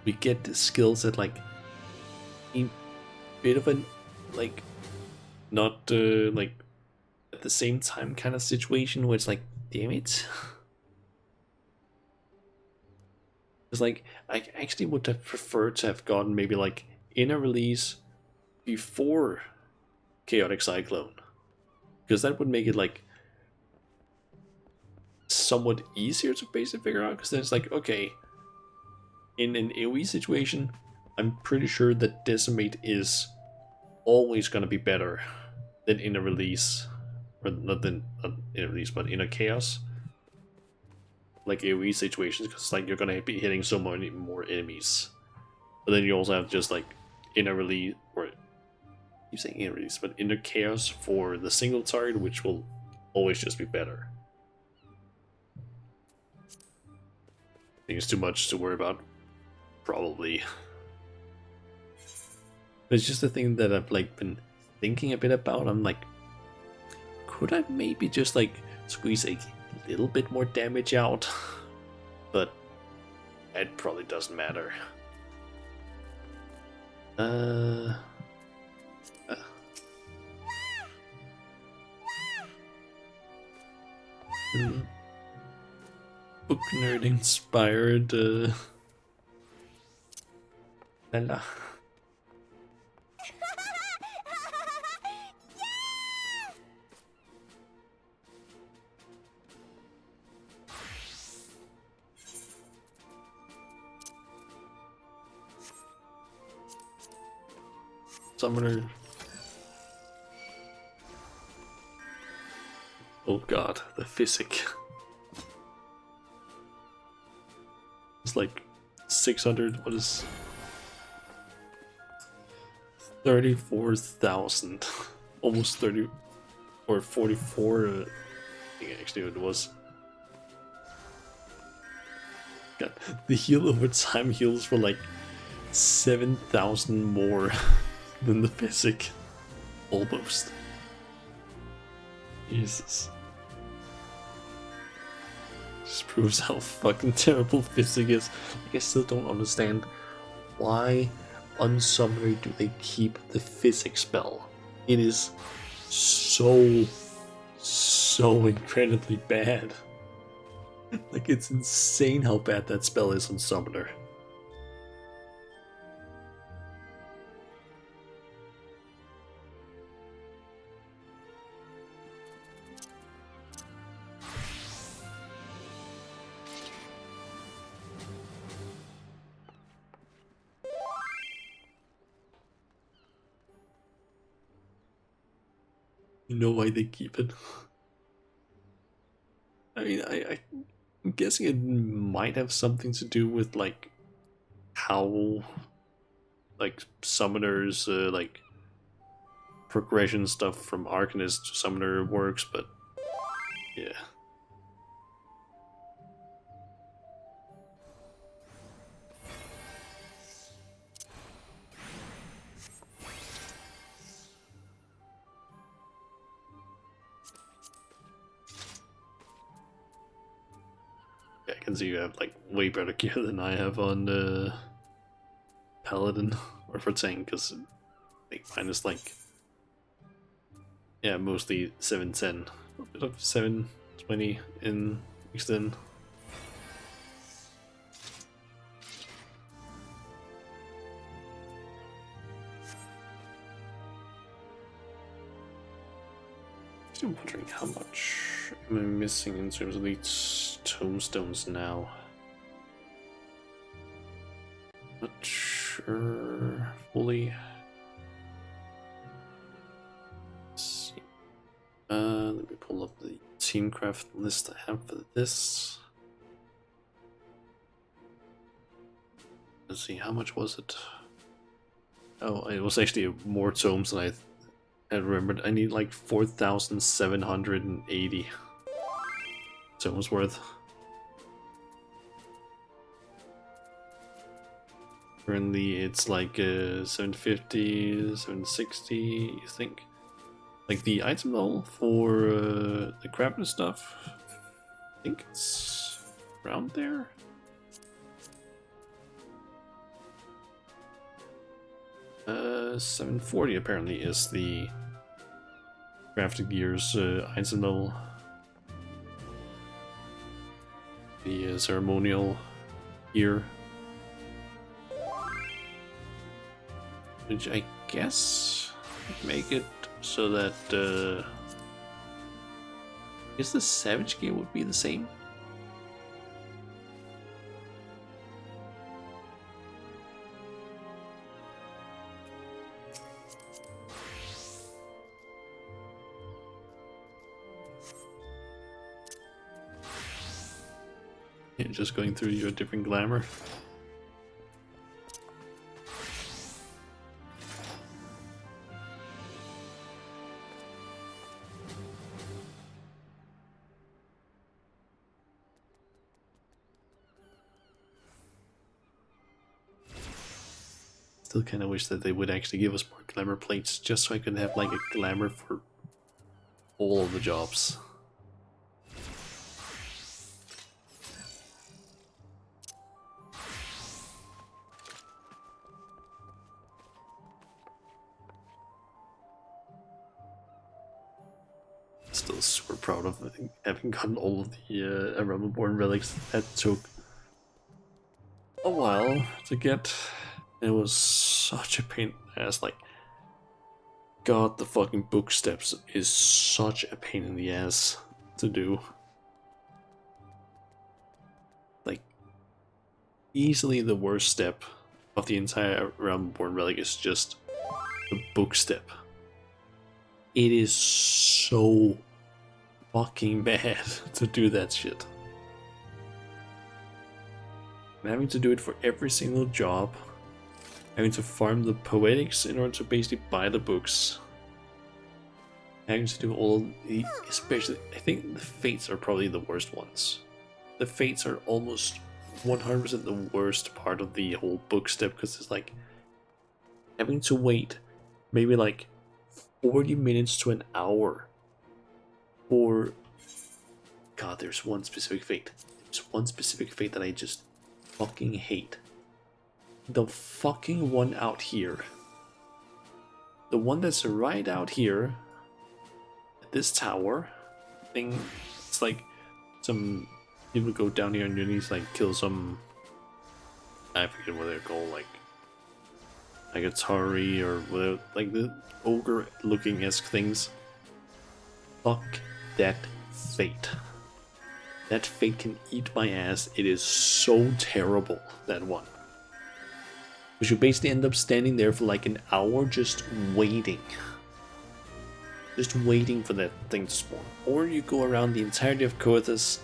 we get the skills that like a bit of an like not like at the same time kind of situation where it's like, damn it. It's like, I actually would have preferred to have gotten maybe like in a release before Chaotic Cyclone, because that would make it like somewhat easier to basically figure out. Because then it's like, okay, in an AoE situation, I'm pretty sure that Decimate is always gonna be better than in a release, or not in a release, but in a chaos like AoE situations, because like you're gonna be hitting so many more enemies. But then you also have just like in a release, or you saying in a release, but in a chaos for the single target, which will always just be better. I think it's too much to worry about, probably. It's just a thing that I've like been thinking a bit about. I'm like, could I maybe just like squeeze a little bit more damage out? But it probably doesn't matter. Book nerd inspired Lala. Summoner. Oh god, the physic. It's like 600, what is 34,000, almost 30 or 44. I think actually it was. God, the heal over time heals for like 7,000 more than the physic, almost. Jesus. Just proves how fucking terrible physic is. Like, I still don't understand why on Summoner do they keep the physic spell. It is so incredibly bad. Like, it's insane how bad that spell is on Summoner. You know why they keep it? I mean, I'm guessing it might have something to do with like how like summoners like progression stuff from Arcanist to Summoner works, but yeah. I can see you have like way better gear than I have on Paladin or for tank, because I think mine is like, yeah, mostly 710, a bit of 720 in extend. Still wondering how much am I missing in terms of these tombstones now. Not sure fully. Let's see. Let me pull up the Teamcraft list I have for this. Let's see, how much was it? Oh, it was actually more tomes than I remembered. I need like 4,780 tomes worth. Currently it's like 750, 760, you think? Like the item level for the crab and stuff, I think it's around there. Uh, 740 apparently is the crafted gears item level. The ceremonial gear which I guess make it so that I guess the Savage gear would be the same. Yeah, just going through your different glamour. Still kind of wish that they would actually give us more glamour plates, just so I could have like a glamour for all of the jobs. Still super proud of having gotten all of the Realm-Born relics. That took a while to get. It was such a pain in the ass. Like, God, the fucking book steps is such a pain in the ass to do. Like, easily the worst step of the entire Realm-Born relic is just the book step. It is so fucking bad to do that shit. And having to do it for every single job. Having to farm the poetics in order to basically buy the books. Having to do all the, especially, I think the fates are probably the worst ones. The fates are almost 100% the worst part of the whole book step, because it's like having to wait maybe like 40 minutes to an hour for, God, there's one specific fate. There's one specific fate that I just fucking hate. The fucking one out here. The one that's right out here. At this tower thing. It's like some people go down here underneath, like kill some, I forget what they're called, like a Tari or whatever, like the ogre looking esque things. Fuck that fate. That fate can eat my ass. It is so terrible, that one. Because you basically end up standing there for like an hour just waiting. Just waiting for that thing to spawn. Or you go around the entirety of Coethus,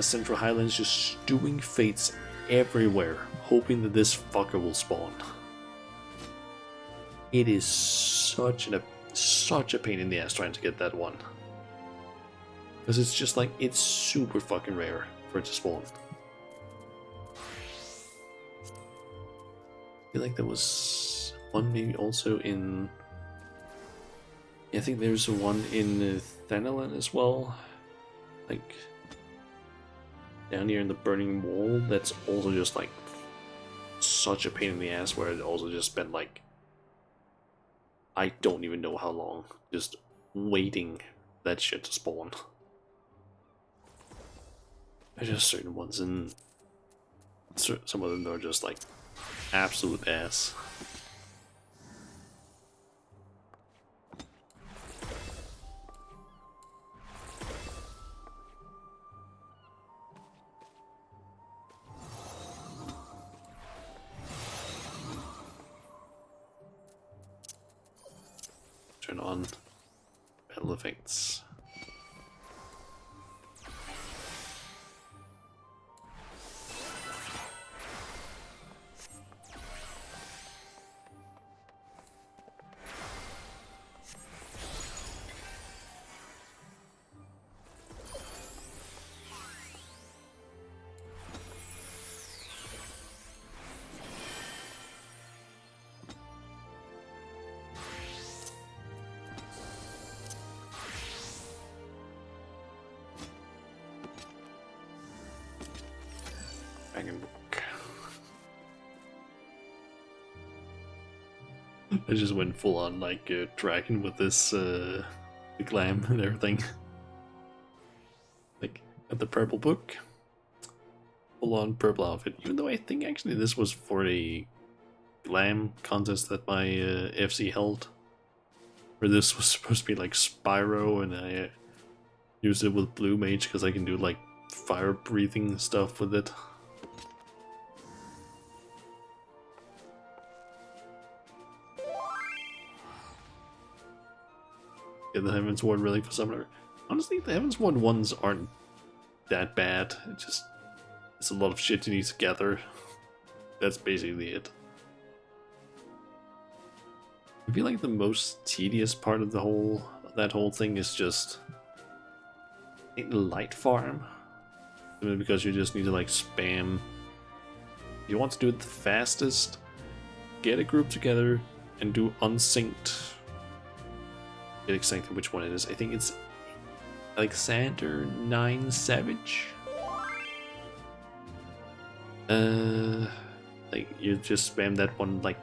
Central Highlands, just doing fates everywhere, hoping that this fucker will spawn. It is such a pain in the ass trying to get that one. Because it's just like, it's super fucking rare for it to spawn. I feel like there was one maybe also in, I think there's one in Thanalan as well, like down here in the Burning Wall, that's also just like such a pain in the ass, where it also just spent like, I don't even know how long, just waiting that shit to spawn. There's just certain ones, and some of them are just like absolute ass. Turn on battle effects. Dragon book. I just went full on like dragon with this the glam and everything. Like at the purple book, full on purple outfit. Even though I think actually this was for a glam contest that my FC held, where this was supposed to be like Spyro, and I used it with Blue Mage because I can do like fire breathing stuff with it. Yeah, the Heaven's Ward Relic for Summoner. Honestly, the Heaven's Ward ones aren't that bad. It's a lot of shit you need to gather. That's basically it. I feel like the most tedious part of that whole thing is just a light farm. Because you just need to like spam. If you want to do it the fastest, get a group together and do unsynced. Get exactly which one it is. I think it's Alexander 9 Savage. Like you just spam that one like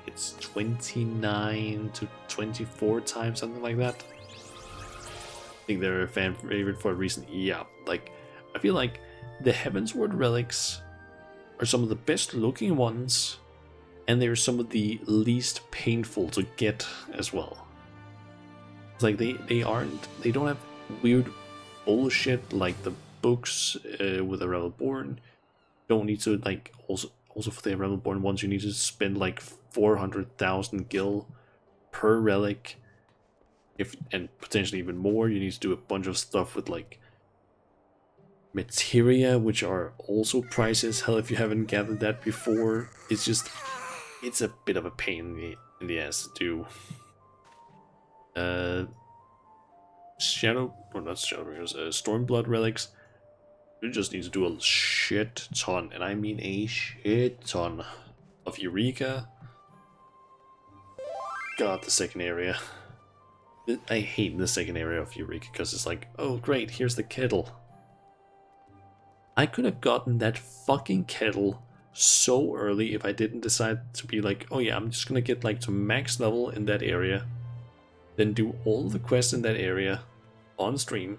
it's 29 to 24 times, something like that. I think they're a fan favorite for a reason. Yeah, like I feel like the Heavensward relics are some of the best looking ones, and they're some of the least painful to get as well. It's like they don't have weird bullshit like the books with the Rebelborn. Don't need to like also for the Rebelborn ones you need to spend like 400,000 gil per relic, and potentially even more. You need to do a bunch of stuff with like materia, which are also pricey as hell if you haven't gathered that before. It's a bit of a pain in the ass to do. Stormblood relics. You just need to do a shit ton, and I mean a shit ton of Eureka. God, the second area. I hate the second area of Eureka because it's like, oh great, here's the kettle. I could have gotten that fucking kettle so early if I didn't decide to be like, oh yeah, I'm just gonna get like to max level in that area, then do all the quests in that area on stream.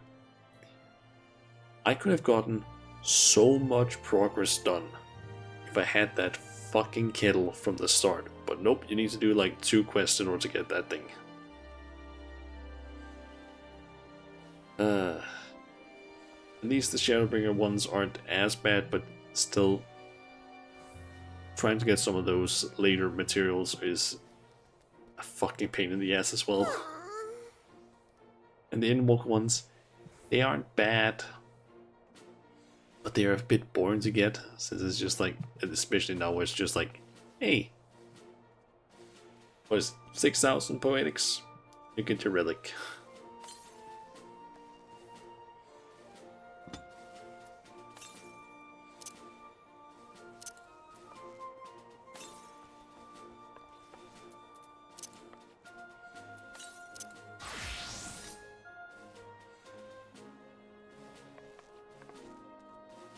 I could have gotten so much progress done if I had that fucking kettle from the start. But nope, you need to do like 2 quests in order to get that thing. At least the Shadowbringer ones aren't as bad, but still trying to get some of those later materials is a fucking pain in the ass as well. And the Inwalk ones, they aren't bad, but they're a bit boring to get, since it's just like, especially now where it's just like, hey, what is 6,000 poetics? You get your relic.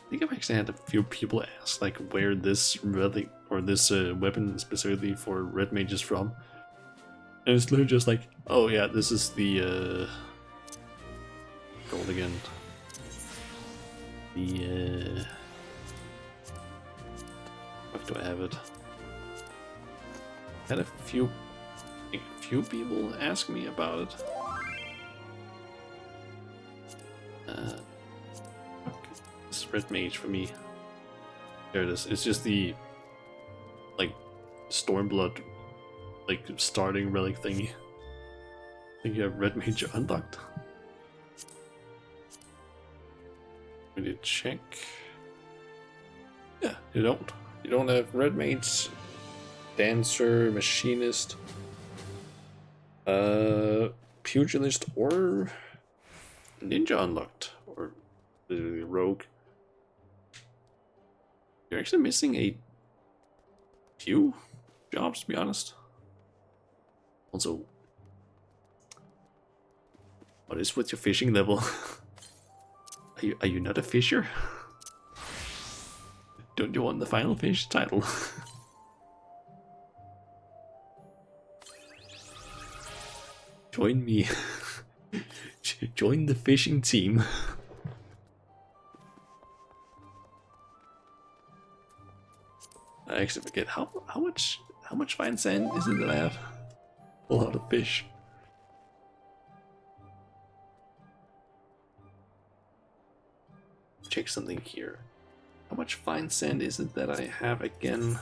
I think I've actually had a few people ask like where this relic or this weapon specifically for red mage is from, and it's literally just like, oh yeah, this is the gold again. The how do I have it? Had a few people ask me about it. Red mage for me. There it is. It's just the like Stormblood like starting relic thingy. I think you have red mage unlocked. We need to check. Yeah, you don't. You don't have red mage, dancer, machinist, pugilist, or ninja unlocked, or rogue. You're actually missing a few jobs, to be honest. Also, what is with your fishing level? Are you not a fisher? Don't you want the final fish title? Join me. Join the fishing team. I actually forget how much How much fine sand is it that I have? A lot of fish. Check something here. How much fine sand is it that I have again?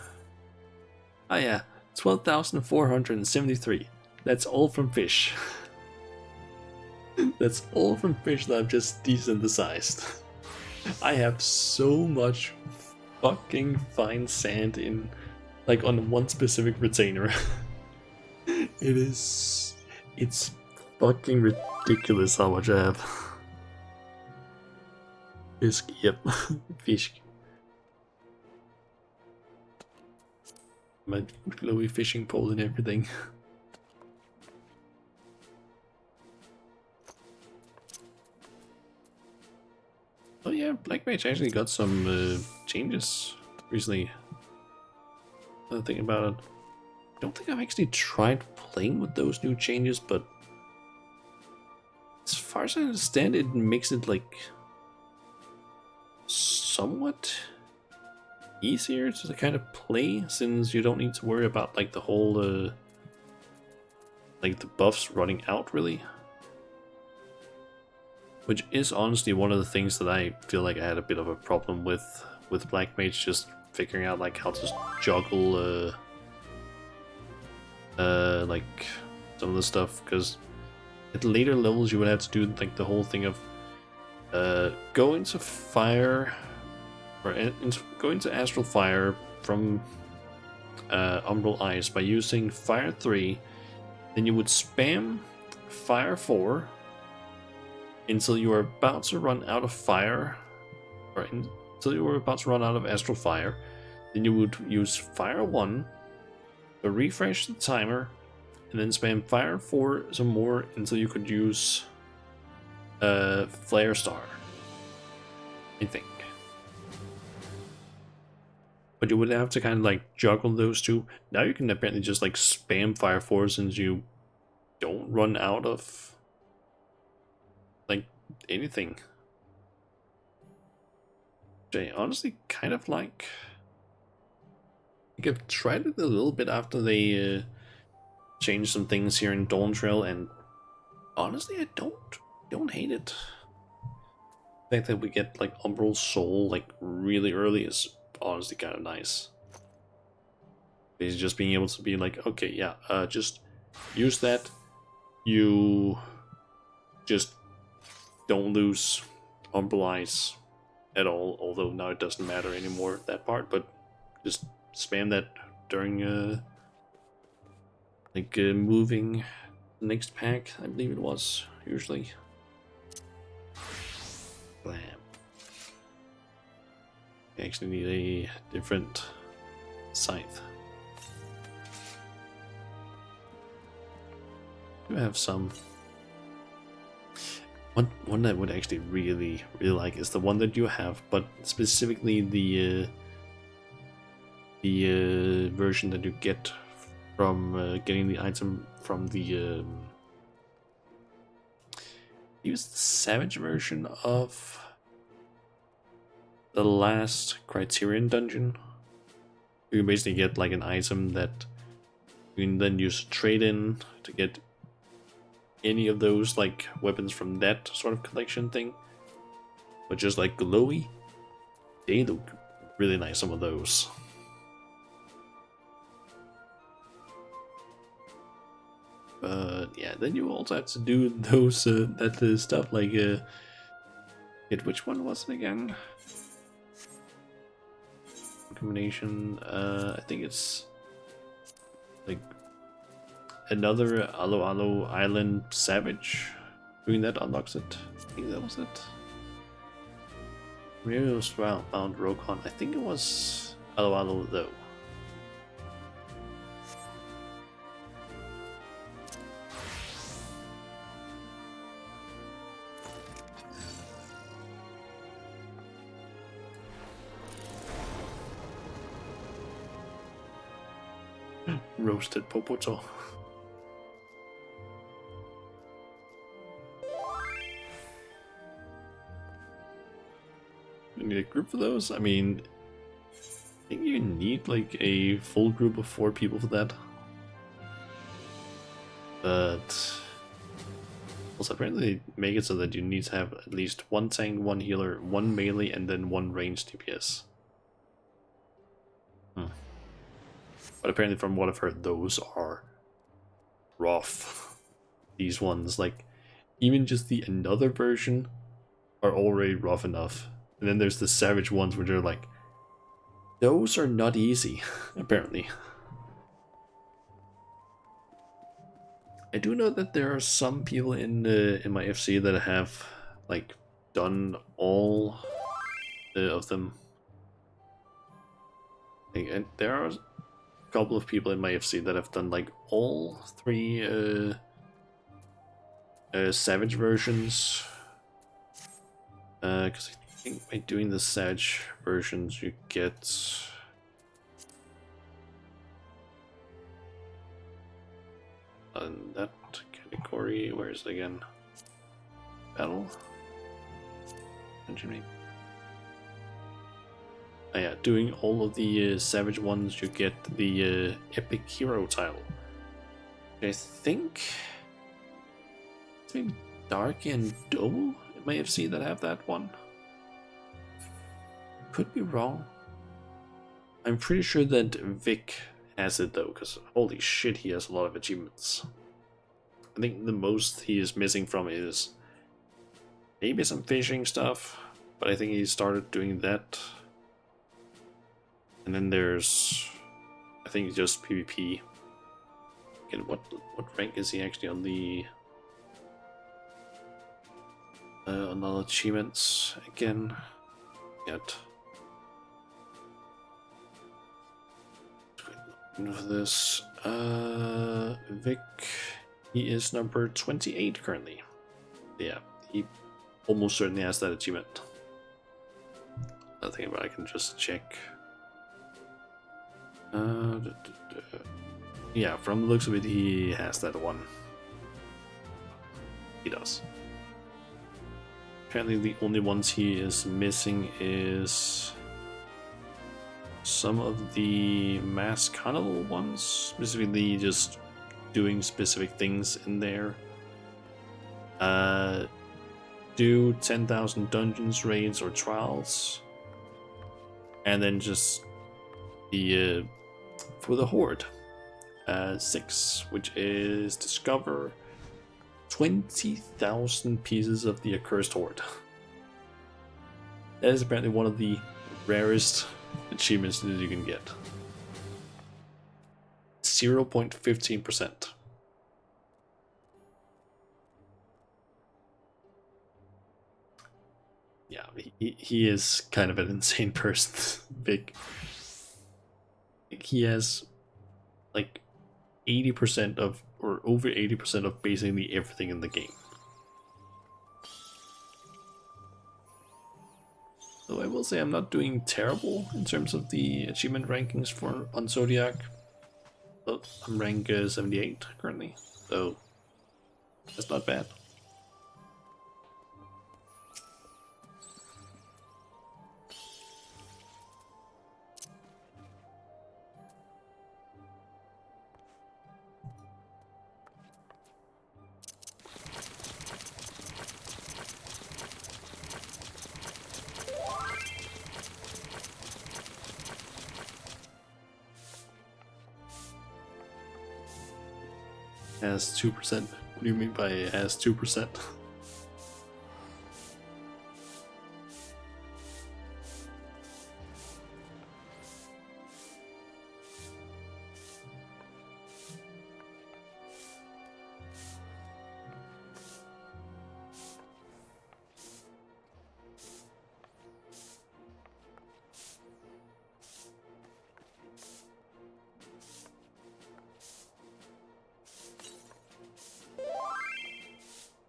Ah yeah, 12,473. That's all from fish. That's all from fish that I've just desynthesized. I have so much fucking fine sand in, like, on one specific retainer. It's fucking ridiculous how much I have. Fish, yep, fish. My glowy fishing pole and everything. Oh yeah, Black Mage actually got some changes recently. Thinking about it, I don't think I've actually tried playing with those new changes, but as far as I understand, it makes it like somewhat easier to kind of play, since you don't need to worry about like the whole like the buffs running out really. Which is honestly one of the things that I feel like I had a bit of a problem with Black Mage, just figuring out like how to juggle like some of the stuff, because at later levels you would have to do like the whole thing of go into fire or go into astral fire from umbral ice by using fire 3, then you would spam fire 4 until you are about to run out of fire, or until you were about to run out of astral fire. Then you would use fire 1 to refresh the timer, and then spam fire 4 some more until you could use flare star, I think. But you would have to kind of like juggle those two. Now you can apparently just like spam fire 4 since you don't run out of like anything. Which I honestly kind of like. I think I've tried it a little bit after they changed some things here in Dawn Trail, and honestly I don't hate it. The fact that we get like Umbral Soul like really early is honestly kind of nice. It's just being able to be like, okay, yeah, just use that. You just don't lose Umbral Eyes at all, although now it doesn't matter anymore, that part, but just spam that during moving the next pack, I believe it was, usually. Blam. I actually need a different scythe. I do have some. One that I would actually really like is the one that you have, but specifically the version that you get from getting the item from the use the Savage version of the last Criterion dungeon. You can basically get like an item that you can then use trade in to get any of those like weapons from that sort of collection thing, but just like glowy. They look really nice, some of those. But yeah, then you also have to do those that stuff like which one was it again? Combination. I think it's like another Alo Alo Island Savage. Doing that unlocks it. I think that was it. Muriel's Bound Rokon. I think it was Alo Alo though. Roasted Popoto. We need a group for those? I mean, I think you need like a full group of 4 people for that. But also apparently make it so that you need to have at least 1 tank, 1 healer, 1 melee, and then 1 ranged DPS. But apparently from what I've heard, those are rough. These ones, like, even just the another version are already rough enough. And then there's the savage ones where they're like, those are not easy, apparently. I do know that there are some people in my FC that have like done all of them. And there are a couple of people in my FC that have done like all 3 savage versions. Because I think by doing the savage versions you get on that category. Where is it again? Battle? Benjamin. Oh yeah, doing all of the savage ones, you get the epic hero title. I think Dark and Doe in my FC that have that one. Could be wrong. I'm pretty sure that Vic has it though, because holy shit, he has a lot of achievements. I think the most he is missing from is maybe some fishing stuff, but I think he started doing that. And then there's, I think just PvP. Again, what rank is he actually on the on the achievements again? Yet. For this, Vic, he is number 28 currently. Yeah, he almost certainly has that achievement. Nothing about I can just check. Yeah, from the looks of it, he has that one. He does. Apparently, the only ones he is missing is some of the mass carnival ones, specifically just doing specific things in there. Do 10,000 dungeons, raids, or trials, and then just the for the horde 6, which is discover 20,000 pieces of the accursed horde. That is apparently one of the rarest achievements that you can get. 0.15%. Yeah, he is kind of an insane person. Big. He has like 80% of, or over 80% of basically everything in the game. So I will say I'm not doing terrible in terms of the achievement rankings for on Zodiac. But I'm rank 78 currently, so that's not bad. Has 2%. What do you mean by it has 2%?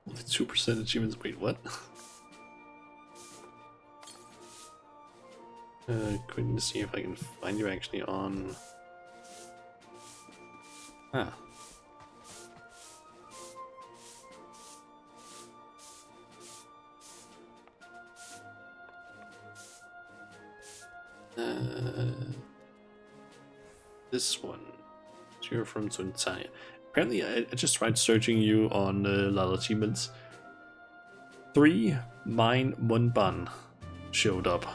Only 2% achievements. Wait, what? Going to see if I can find you actually on. Ah. This one. You're from Tanzania. Apparently, I just tried searching you on a lot of achievements. 3 Mine Munban showed up.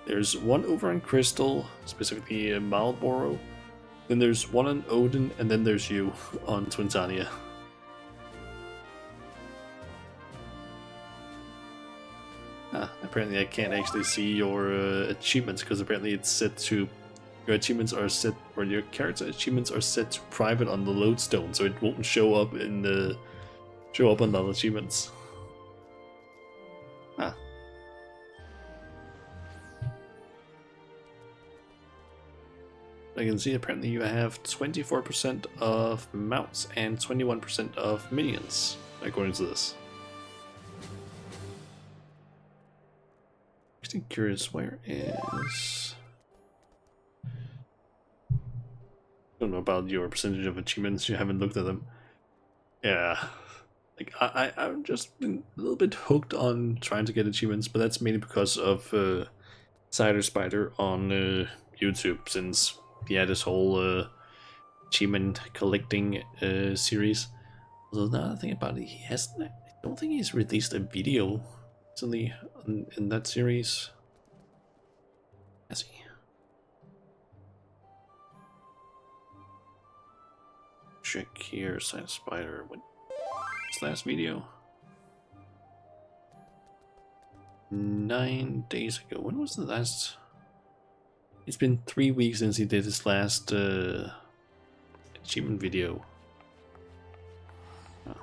There's one over on Crystal, specifically Marlboro. Then there's one on Odin, and then there's you on Twintania. Apparently I can't actually see your achievements because apparently it's set to your achievements are set, or your character achievements are set to private on the lodestone, so it won't show up in the on the achievements. Ah. I can see apparently you have 24% of mounts and 21% of minions, according to this. Actually curious, where is... I don't know about your percentage of achievements, you haven't looked at them. Yeah, like I've just been a little bit hooked on trying to get achievements, but that's mainly because of Cider Spider on YouTube, since he had this whole achievement collecting series. Although now I think about it, he hasn't. I don't think he's released a video recently in that series. Has he? Check here, Cider Spider. When his last video? 9 days ago. When was the last? It's been 3 weeks since he did his last achievement video. Oh.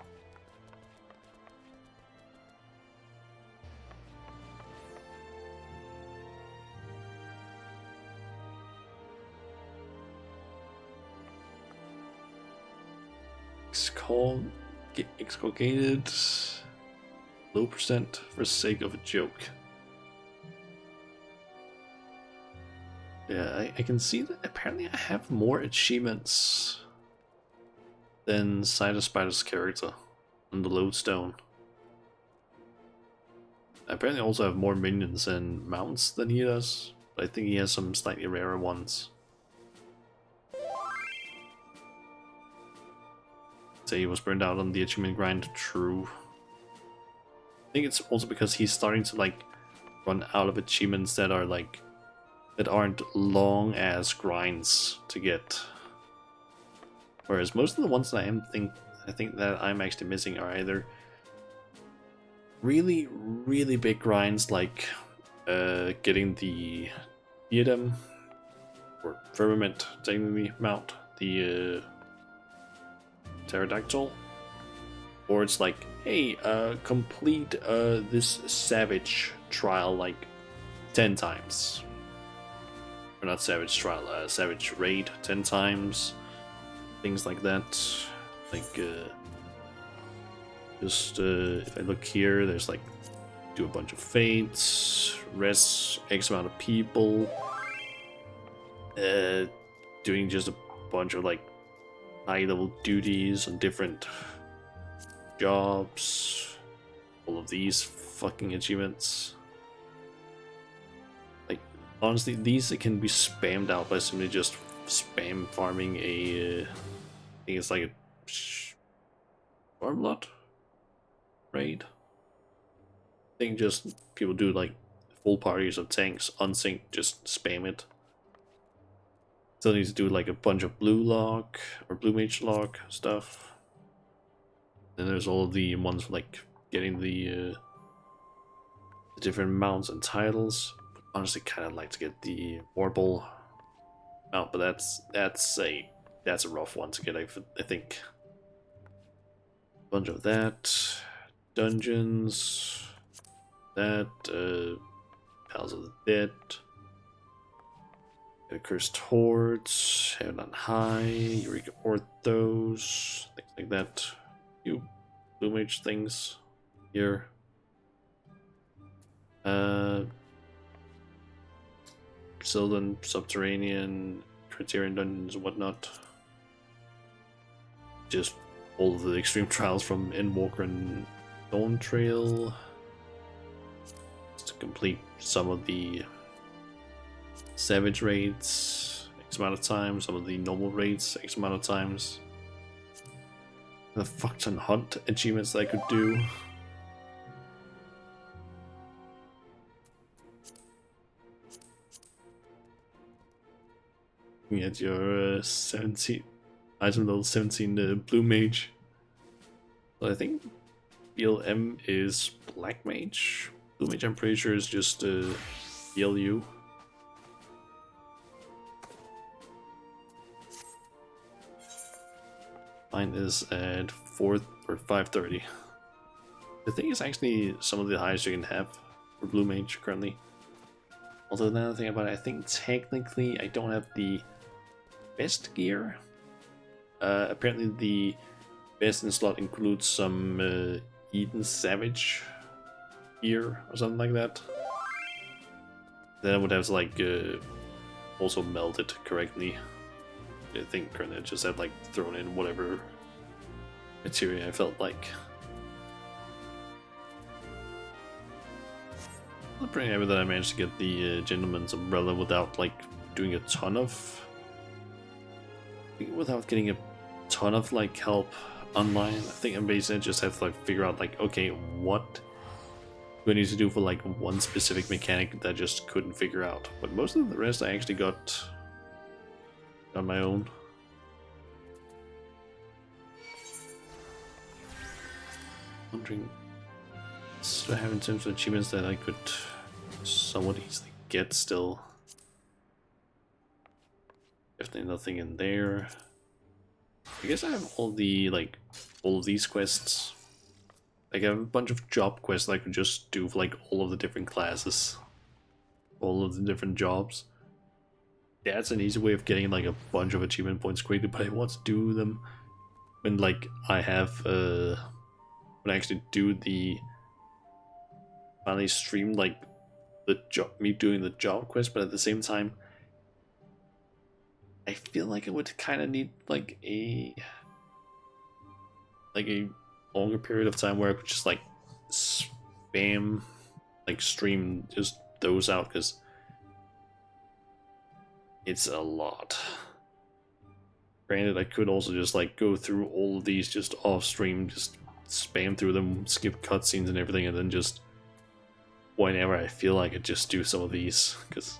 Exculgated. Low percent for sake of a joke. Yeah, I can see that apparently I have more achievements than Cider Spider's character on the lodestone. I apparently also have more minions and mounts than he does, but I think he has some slightly rarer ones. Say he was burned out on the achievement grind, true. I think it's also because he's starting to like run out of achievements that are like that aren't long as grinds to get. Whereas most of the ones that I think that I'm actually missing are either really big grinds like getting the diadem or firmament technically mount, the pterodactyl, or it's like, hey, complete this savage trial like 10 times. Or not savage trial, savage raid 10 times. Things like that. Like, just if I look here, there's like, do a bunch of fates, rest X amount of people, doing just a bunch of like high level duties on different jobs, all of these fucking achievements. Like, honestly, these can be spammed out by simply just spam farming a, I think it's like a farm lot raid. I think just people do like full parties of tanks, unsynced, just spam it. Still need to do like a bunch of blue lock or blue mage lock stuff. Then there's all the ones for like getting the different mounts and titles. But honestly, kind of like to get the Warble mount, but that's a rough one to get. I think. A bunch of that, dungeons, that Pals of the Dead. Cursed Hordes, Heaven on High, Eureka Orthos, things like that. Few Blue Mage things here. Sylvan, Subterranean, Criterion Dungeons and whatnot. Just all of the extreme trials from Endwalker and Dawn Trail. Just to complete some of the savage raids X amount of times, some of the normal raids X amount of times. The fuck ton hunt achievements that I could do. You get your 17 item level 17 blue mage. So I think BLM is black mage. Blue mage I'm pretty sure is just BLU. Mine is at 4 or 530. I think it's actually some of the highest you can have for blue mage currently. Although now that I think about it, I think technically I don't have the best gear. Apparently the best in slot includes some Eden Savage gear or something like that. Then I would have to like also melt it correctly. I think currently I just have like thrown in whatever material I felt like. I'm pretty happy that I managed to get the Gentleman's Umbrella without like doing a ton of, without getting a ton of like help online. I think I'm basically just have to like figure out like, okay, what do I need to do for like one specific mechanic that I just couldn't figure out. But most of the rest I actually got on my own. Wondering what I have in terms of achievements that I could somewhat easily get still. Definitely nothing in there. I guess I have all the like all of these quests. Like I have a bunch of job quests that I could just do for like all of the different classes. All of the different jobs. That's an easy way of getting like a bunch of achievement points quickly, but I want to do them when like I have when I actually do the finally stream like the job, me doing the job quest, but at the same time I feel like I would kind of need like a longer period of time where I could just like spam like stream just those out, because it's a lot. Granted, I could also just like go through all of these just off stream, just spam through them, skip cutscenes and everything, and then just whenever I feel like it, just do some of these, because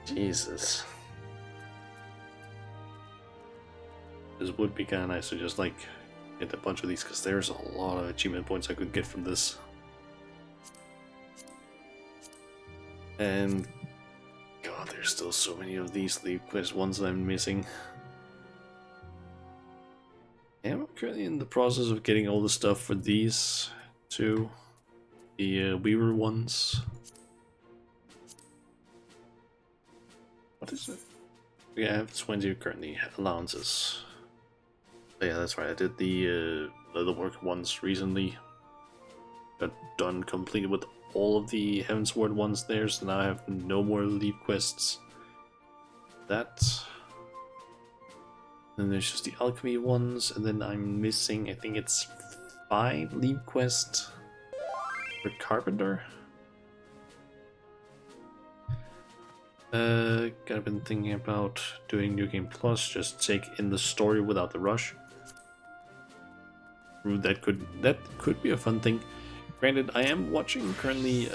Jesus, this would be kind of nice to just like get a bunch of these, because there's a lot of achievement points I could get from this. And God, there's still so many of these leave quest ones that I'm missing. I'm currently in the process of getting all the stuff for these two, the Weaver ones. What is it? Yeah, I have 20 currently allowances. Oh, yeah, that's right. I did the leatherwork ones recently. Got done completely with all of the Heavensward ones there, so now I have no more leave quests. That. Then there's just the alchemy ones, and then I'm missing, I think it's 5 leave quests for Carpenter. I've been thinking about doing New Game Plus, just take in the story without the rush. That could be a fun thing. Granted, I am watching currently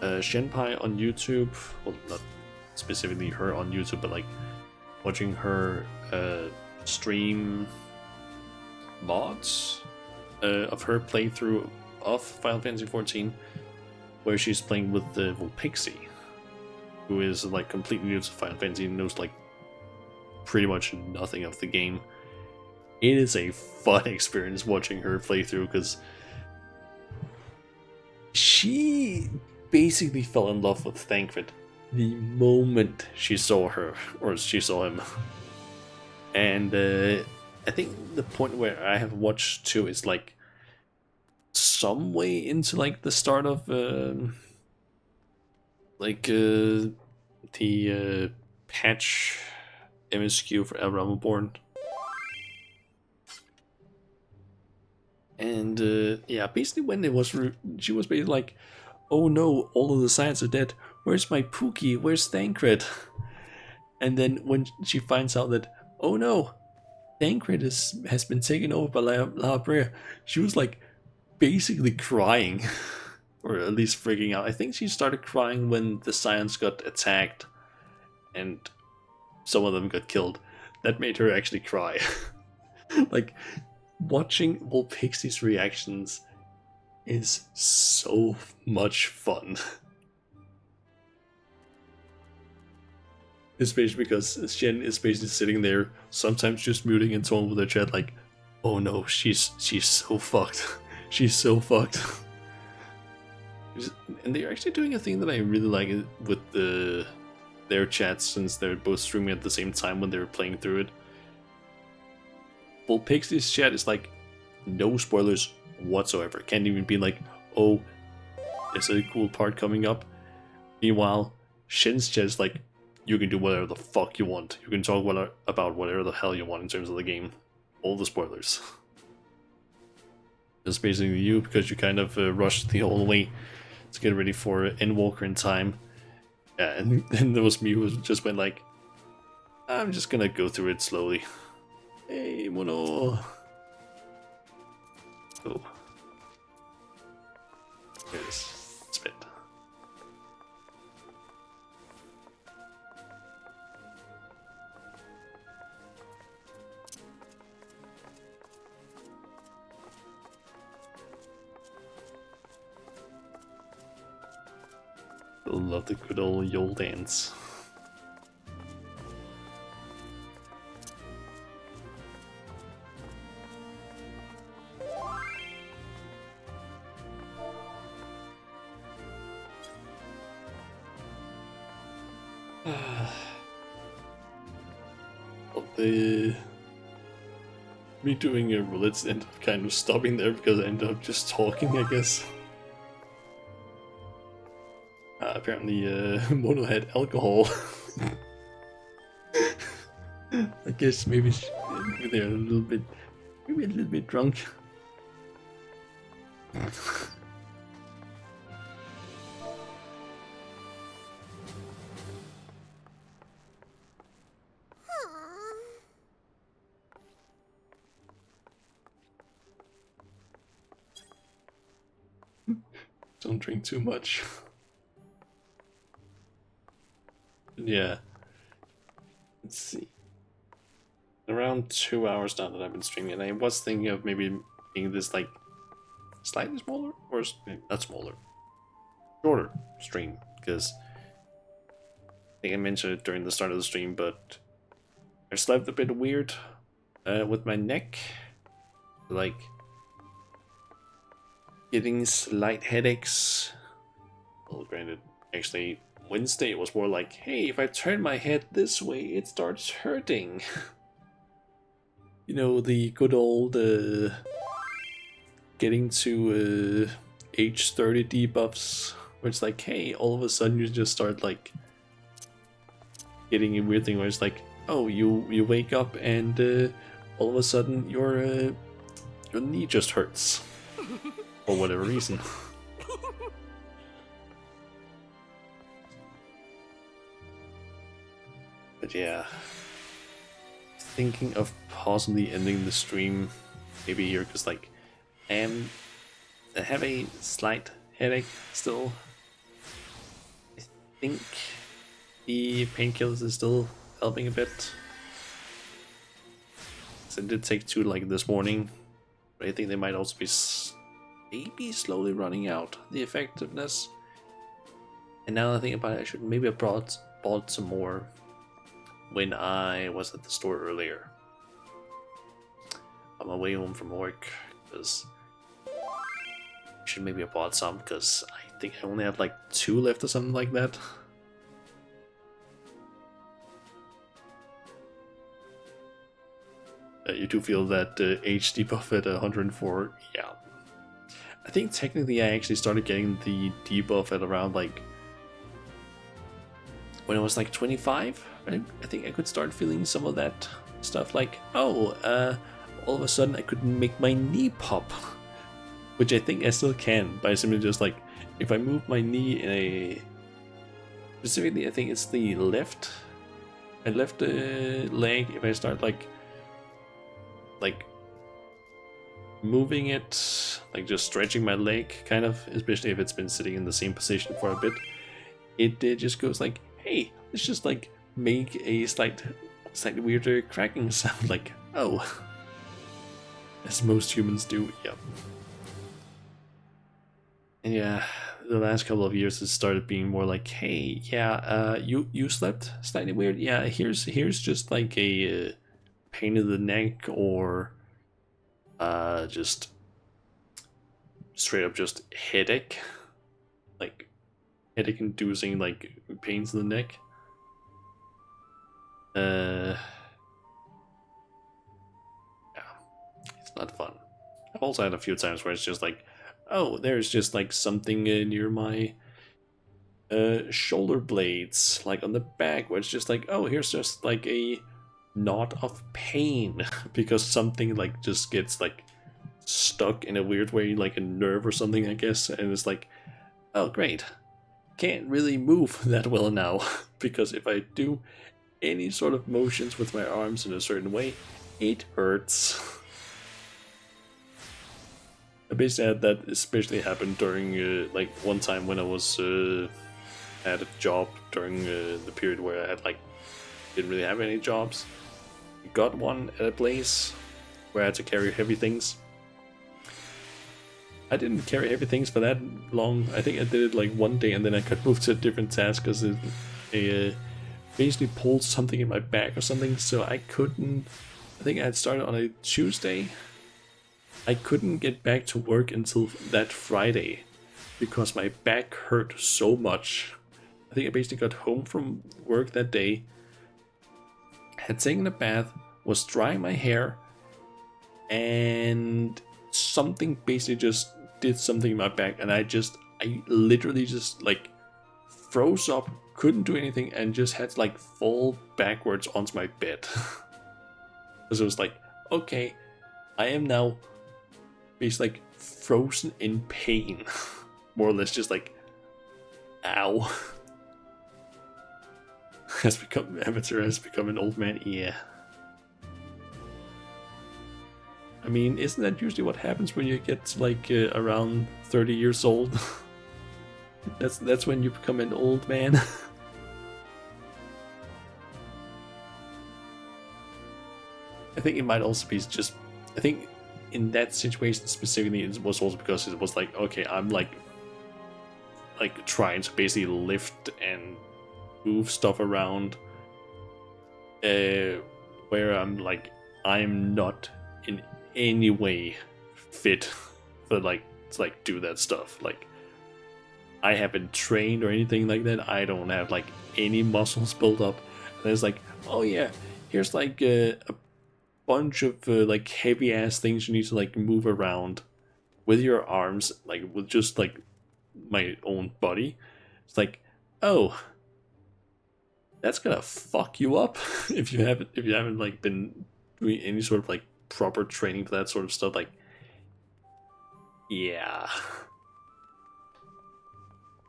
Shenpai on YouTube. Well, not specifically her on YouTube, but like watching her stream mods of her playthrough of Final Fantasy XIV, where she's playing with the Pixie, who is like completely new to Final Fantasy and knows like pretty much nothing of the game. It is a fun experience watching her playthrough, because she basically fell in love with Thancred the moment she saw her, or she saw him. And I think the point where I have watched to is like some way into like the start of the patch MSQ for El Reborn. And yeah, basically when it was she was basically like, oh no, all of the science are dead, where's my Pookie? Where's Thancred? And then when she finds out that, oh no, Thancred has been taken over by La Brea, she was like basically crying. Or at least freaking out. I think she started crying when the Scions got attacked and some of them got killed. That made her actually cry. Like, watching Volpixie's reactions is so much fun. Especially because Shen is basically sitting there, sometimes just muting and so on with her chat, like, oh no, she's so fucked. She's so fucked. And they're actually doing a thing that I really like with their chats, since they're both streaming at the same time when they're playing through it. Volpixie's chat is like, no spoilers whatsoever. Can't even be like, oh, there's a cool part coming up. Meanwhile, Shen's chat is like, you can do whatever the fuck you want. You can talk about whatever the hell you want in terms of the game. All the spoilers. Just basically you, because you kind of rushed the whole way to get ready for Endwalker in time. Yeah, and then there was me who just went like, I'm just gonna go through it slowly. Hey, mono. Oh. There it is. Spit. Love the good old Yule dance. Me doing a roulettes ended up kind of stopping there because I ended up just talking, I guess. Apparently, Mono had alcohol. I guess maybe they're a little bit drunk. Don't drink too much. Yeah. Let's see. Around 2 hours now that I've been streaming, and I was thinking of maybe making this like slightly smaller, or not smaller, shorter stream, because I think I mentioned it during the start of the stream, but I slept a bit weird with my neck, like getting slight headaches. Well, granted, actually Wednesday it was more like, hey, if I turn my head this way, it starts hurting. You know, the good old getting to age 30 debuffs, where it's like, hey, all of a sudden you just start like getting a weird thing where it's like, oh, you wake up and all of a sudden your knee just hurts for whatever reason. But yeah, thinking of possibly ending the stream maybe here, because like I have a slight headache still. I think the painkillers is still helping a bit. So I did take 2 like this morning, but I think they might also be maybe slowly running out the effectiveness. And now that I think about it, I should maybe have bought some more when I was at the store earlier on my way home from work, because I should maybe have bought some, because I think I only have like 2 left or something like that. You do feel that HD buff at 104, yeah. I think technically I actually started getting the debuff at around like when it was like 25, right? I think I could start feeling some of that stuff, like, oh, all of a sudden I could make my knee pop, which I think I still can, by simply just like, if I move my knee Specifically, I think it's the left. My left leg. If I start like moving it, like just stretching my leg, kind of, especially if it's been sitting in the same position for a bit, it just goes like, hey, let's just like make a slightly weirder cracking sound, like, oh, as most humans do. Yep. And yeah, the last couple of years it started being more like, hey, yeah, you slept slightly weird. Yeah, here's just like a pain in the neck, or just straight up just headache, like headache inducing like pains in the neck. Yeah, it's not fun. I've also had a few times where it's just like, oh, there's just like something near my shoulder blades, like on the back, where it's just like, oh, here's just like a knot of pain because something like just gets like stuck in a weird way, like a nerve or something, I guess, and it's like, oh, great, can't really move that well now because if I do any sort of motions with my arms in a certain way, it hurts. I basically had that especially happen during like one time when I was had a job during the period where I had like didn't really have any jobs. Got one at a place where I had to carry heavy things. I didn't carry heavy things for that long. I think I did it like one day and then I got moved to a different task because it basically pulled something in my back or something, so I couldn't. I think I had started on a Tuesday. I couldn't get back to work until that Friday because my back hurt so much. I think I basically got home from work that day, had taken a bath, was drying my hair, and something basically just did something in my back, and I literally just like froze up, couldn't do anything, and just had to like fall backwards onto my bed. Because it was like, okay, I am now basically like frozen in pain. More or less just like, ow. Amateur has become an old man, yeah. I mean, isn't that usually what happens when you get like around 30 years old? That's when you become an old man. I think it might also be just, I think in that situation specifically it was also because it was like, okay, I'm like trying to basically lift and move stuff around where I'm not in any way fit for like to like do that stuff. Like, I haven't trained or anything like that. I don't have like any muscles built up. And it's like, oh yeah, here's like a bunch of like heavy ass things you need to like move around with your arms, like with just like my own body. It's like, oh, that's gonna fuck you up if you haven't like been doing any sort of like proper training for that sort of stuff. Like, yeah,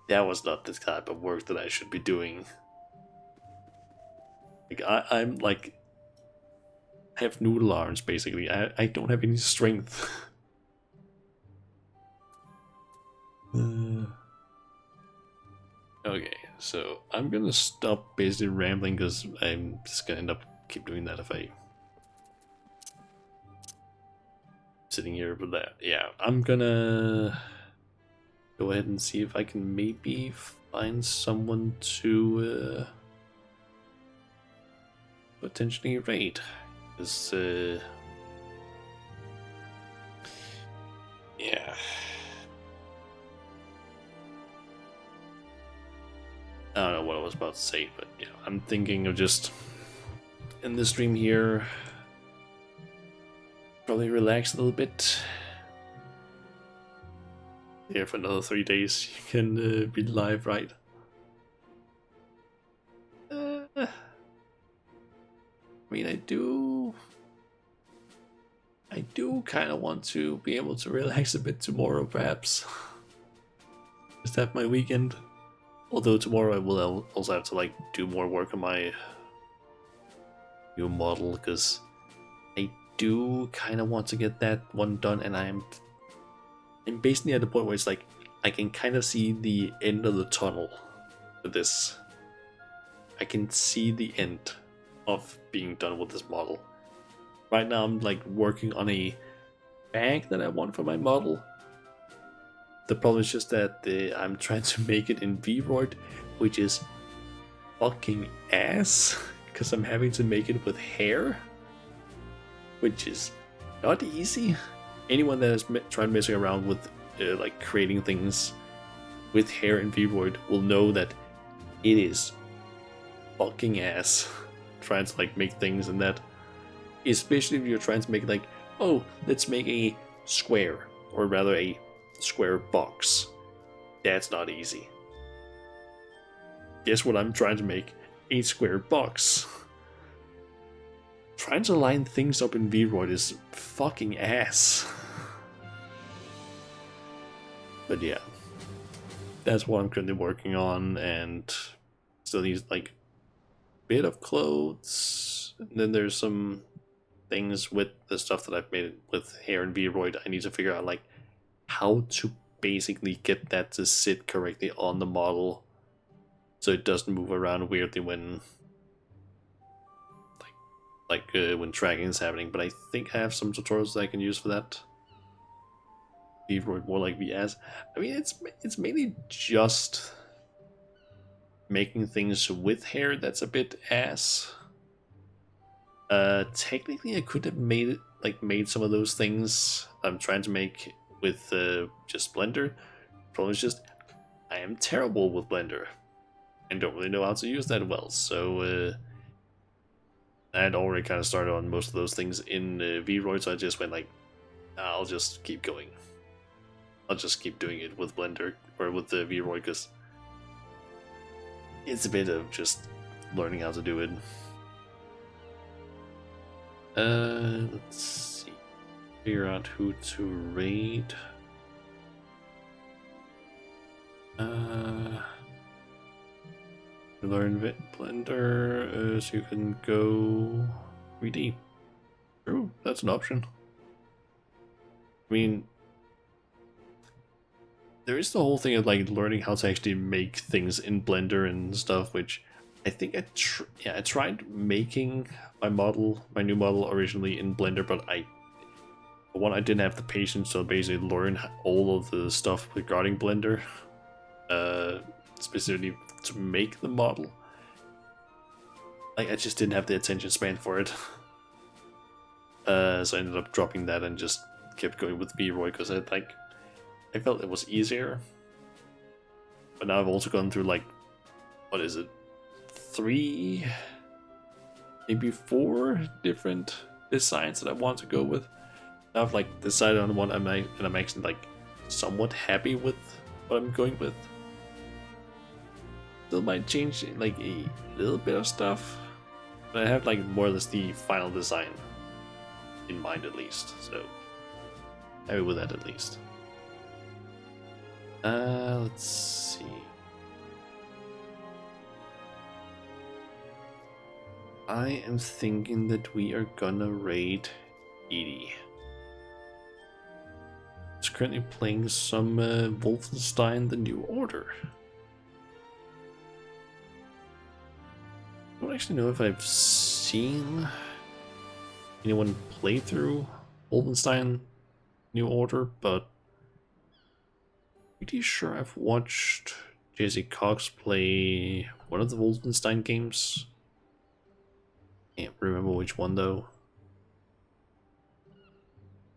that was not the type of work that I should be doing. Like, I'm like, I have noodle arms basically. I don't have any strength. Okay, so I'm gonna stop basically rambling because I'm just gonna end up keep doing that if I sitting here with that. Yeah, I'm gonna go ahead and see if I can maybe find someone to potentially raid. Because yeah, I don't know what I was about to say, but yeah, I'm thinking of just in this stream here, probably relax a little bit. Yeah, for another 3 days you can be live, right? I mean, I do kind of want to be able to relax a bit tomorrow, perhaps. Just have my weekend. Although tomorrow I will also have to like do more work on my new model because I do kind of want to get that one done, and I'm basically at the point where it's like I can kind of see the end of the tunnel with this. I can see the end of being done with this model. Right now I'm like working on a bag that I want for my model. The problem is just that I'm trying to make it in Vroid, which is fucking ass, because I'm having to make it with hair, which is not easy. Anyone that has tried messing around with like creating things with hair in Vroid will know that it is fucking ass trying to like make things in that, especially if you're trying to make like, oh, let's make a square, or rather a square box. That's not easy. Guess what I'm trying to make? A square box. Trying to line things up in Vroid is fucking ass. But yeah, that's what I'm currently working on, and still needs like a bit of clothes. And then there's some things with the stuff that I've made with hair and Vroid. I need to figure out like how to basically get that to sit correctly on the model so it doesn't move around weirdly when when tracking is happening. But I think I have some tutorials that I can use for that. Vroid more like VS. I mean, it's mainly just making things with hair that's a bit ass. Technically I could have made some of those things I'm trying to make with just Blender. Problem is just I am terrible with Blender and don't really know how to use that well, so I had already kind of started on most of those things in Vroid, so I just went like, I'll just keep going. I'll just keep doing it with Blender or with the Vroid because it's a bit of just learning how to do it. Let's see. Figure out who to raid. Learn Blender, so you can go 3D. True, that's an option. I mean, there is the whole thing of like learning how to actually make things in Blender and stuff, which I think I tried making my new model originally in Blender, but I didn't have the patience to basically learn all of the stuff regarding Blender, specifically to make the model. Like I just didn't have the attention span for it, so I ended up dropping that and just kept going with Vroid because I felt it was easier. But now I've also gone through like, what is it, 3, maybe 4 different designs that I want to go with. Now I've like decided on one, and I'm actually like somewhat happy with what I'm going with. Still might change like a little bit of stuff, but I have like more or less the final design in mind at least, so happy with that at least. Let's see. I am thinking that we are gonna raid Edie. It's currently playing some Wolfenstein: The New Order. I don't actually know if I've seen anyone play through Wolfenstein: New Order, but pretty sure I've watched Jesse Cox play one of the Wolfenstein games. Can't remember which one though.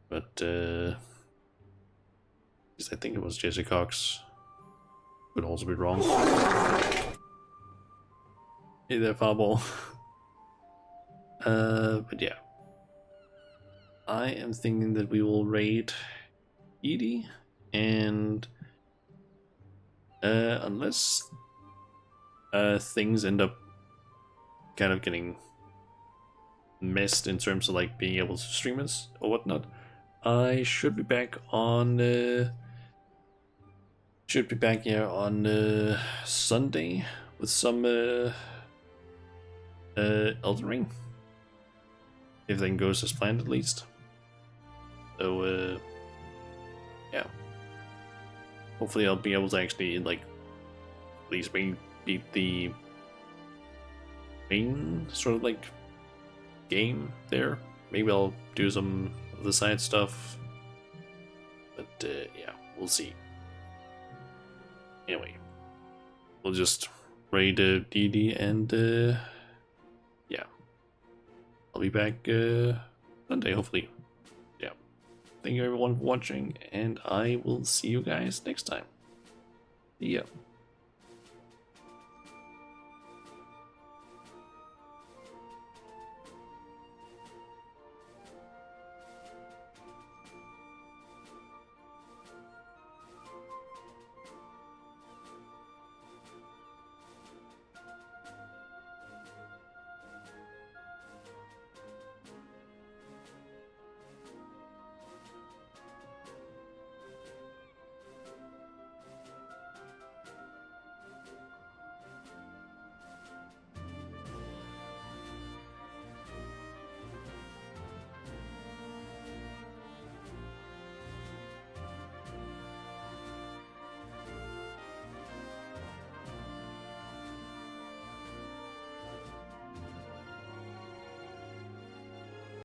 But I think it was Jesse Cox. Could also be wrong. Hey there, Fireball. But yeah. I am thinking that we will raid Edie, and unless things end up kind of getting messed in terms of like being able to stream us or whatnot, I should be back on Should be back here on Sunday with some Elden Ring. If everything goes as planned, at least. So, yeah. Hopefully I'll be able to actually, like, at least beat the main sort of, like, game there. Maybe I'll do some of the side stuff. But, yeah, we'll see. Anyway, we'll just raid DD and, yeah. I'll be back Sunday, hopefully. Yeah. Thank you everyone for watching, and I will see you guys next time. See ya.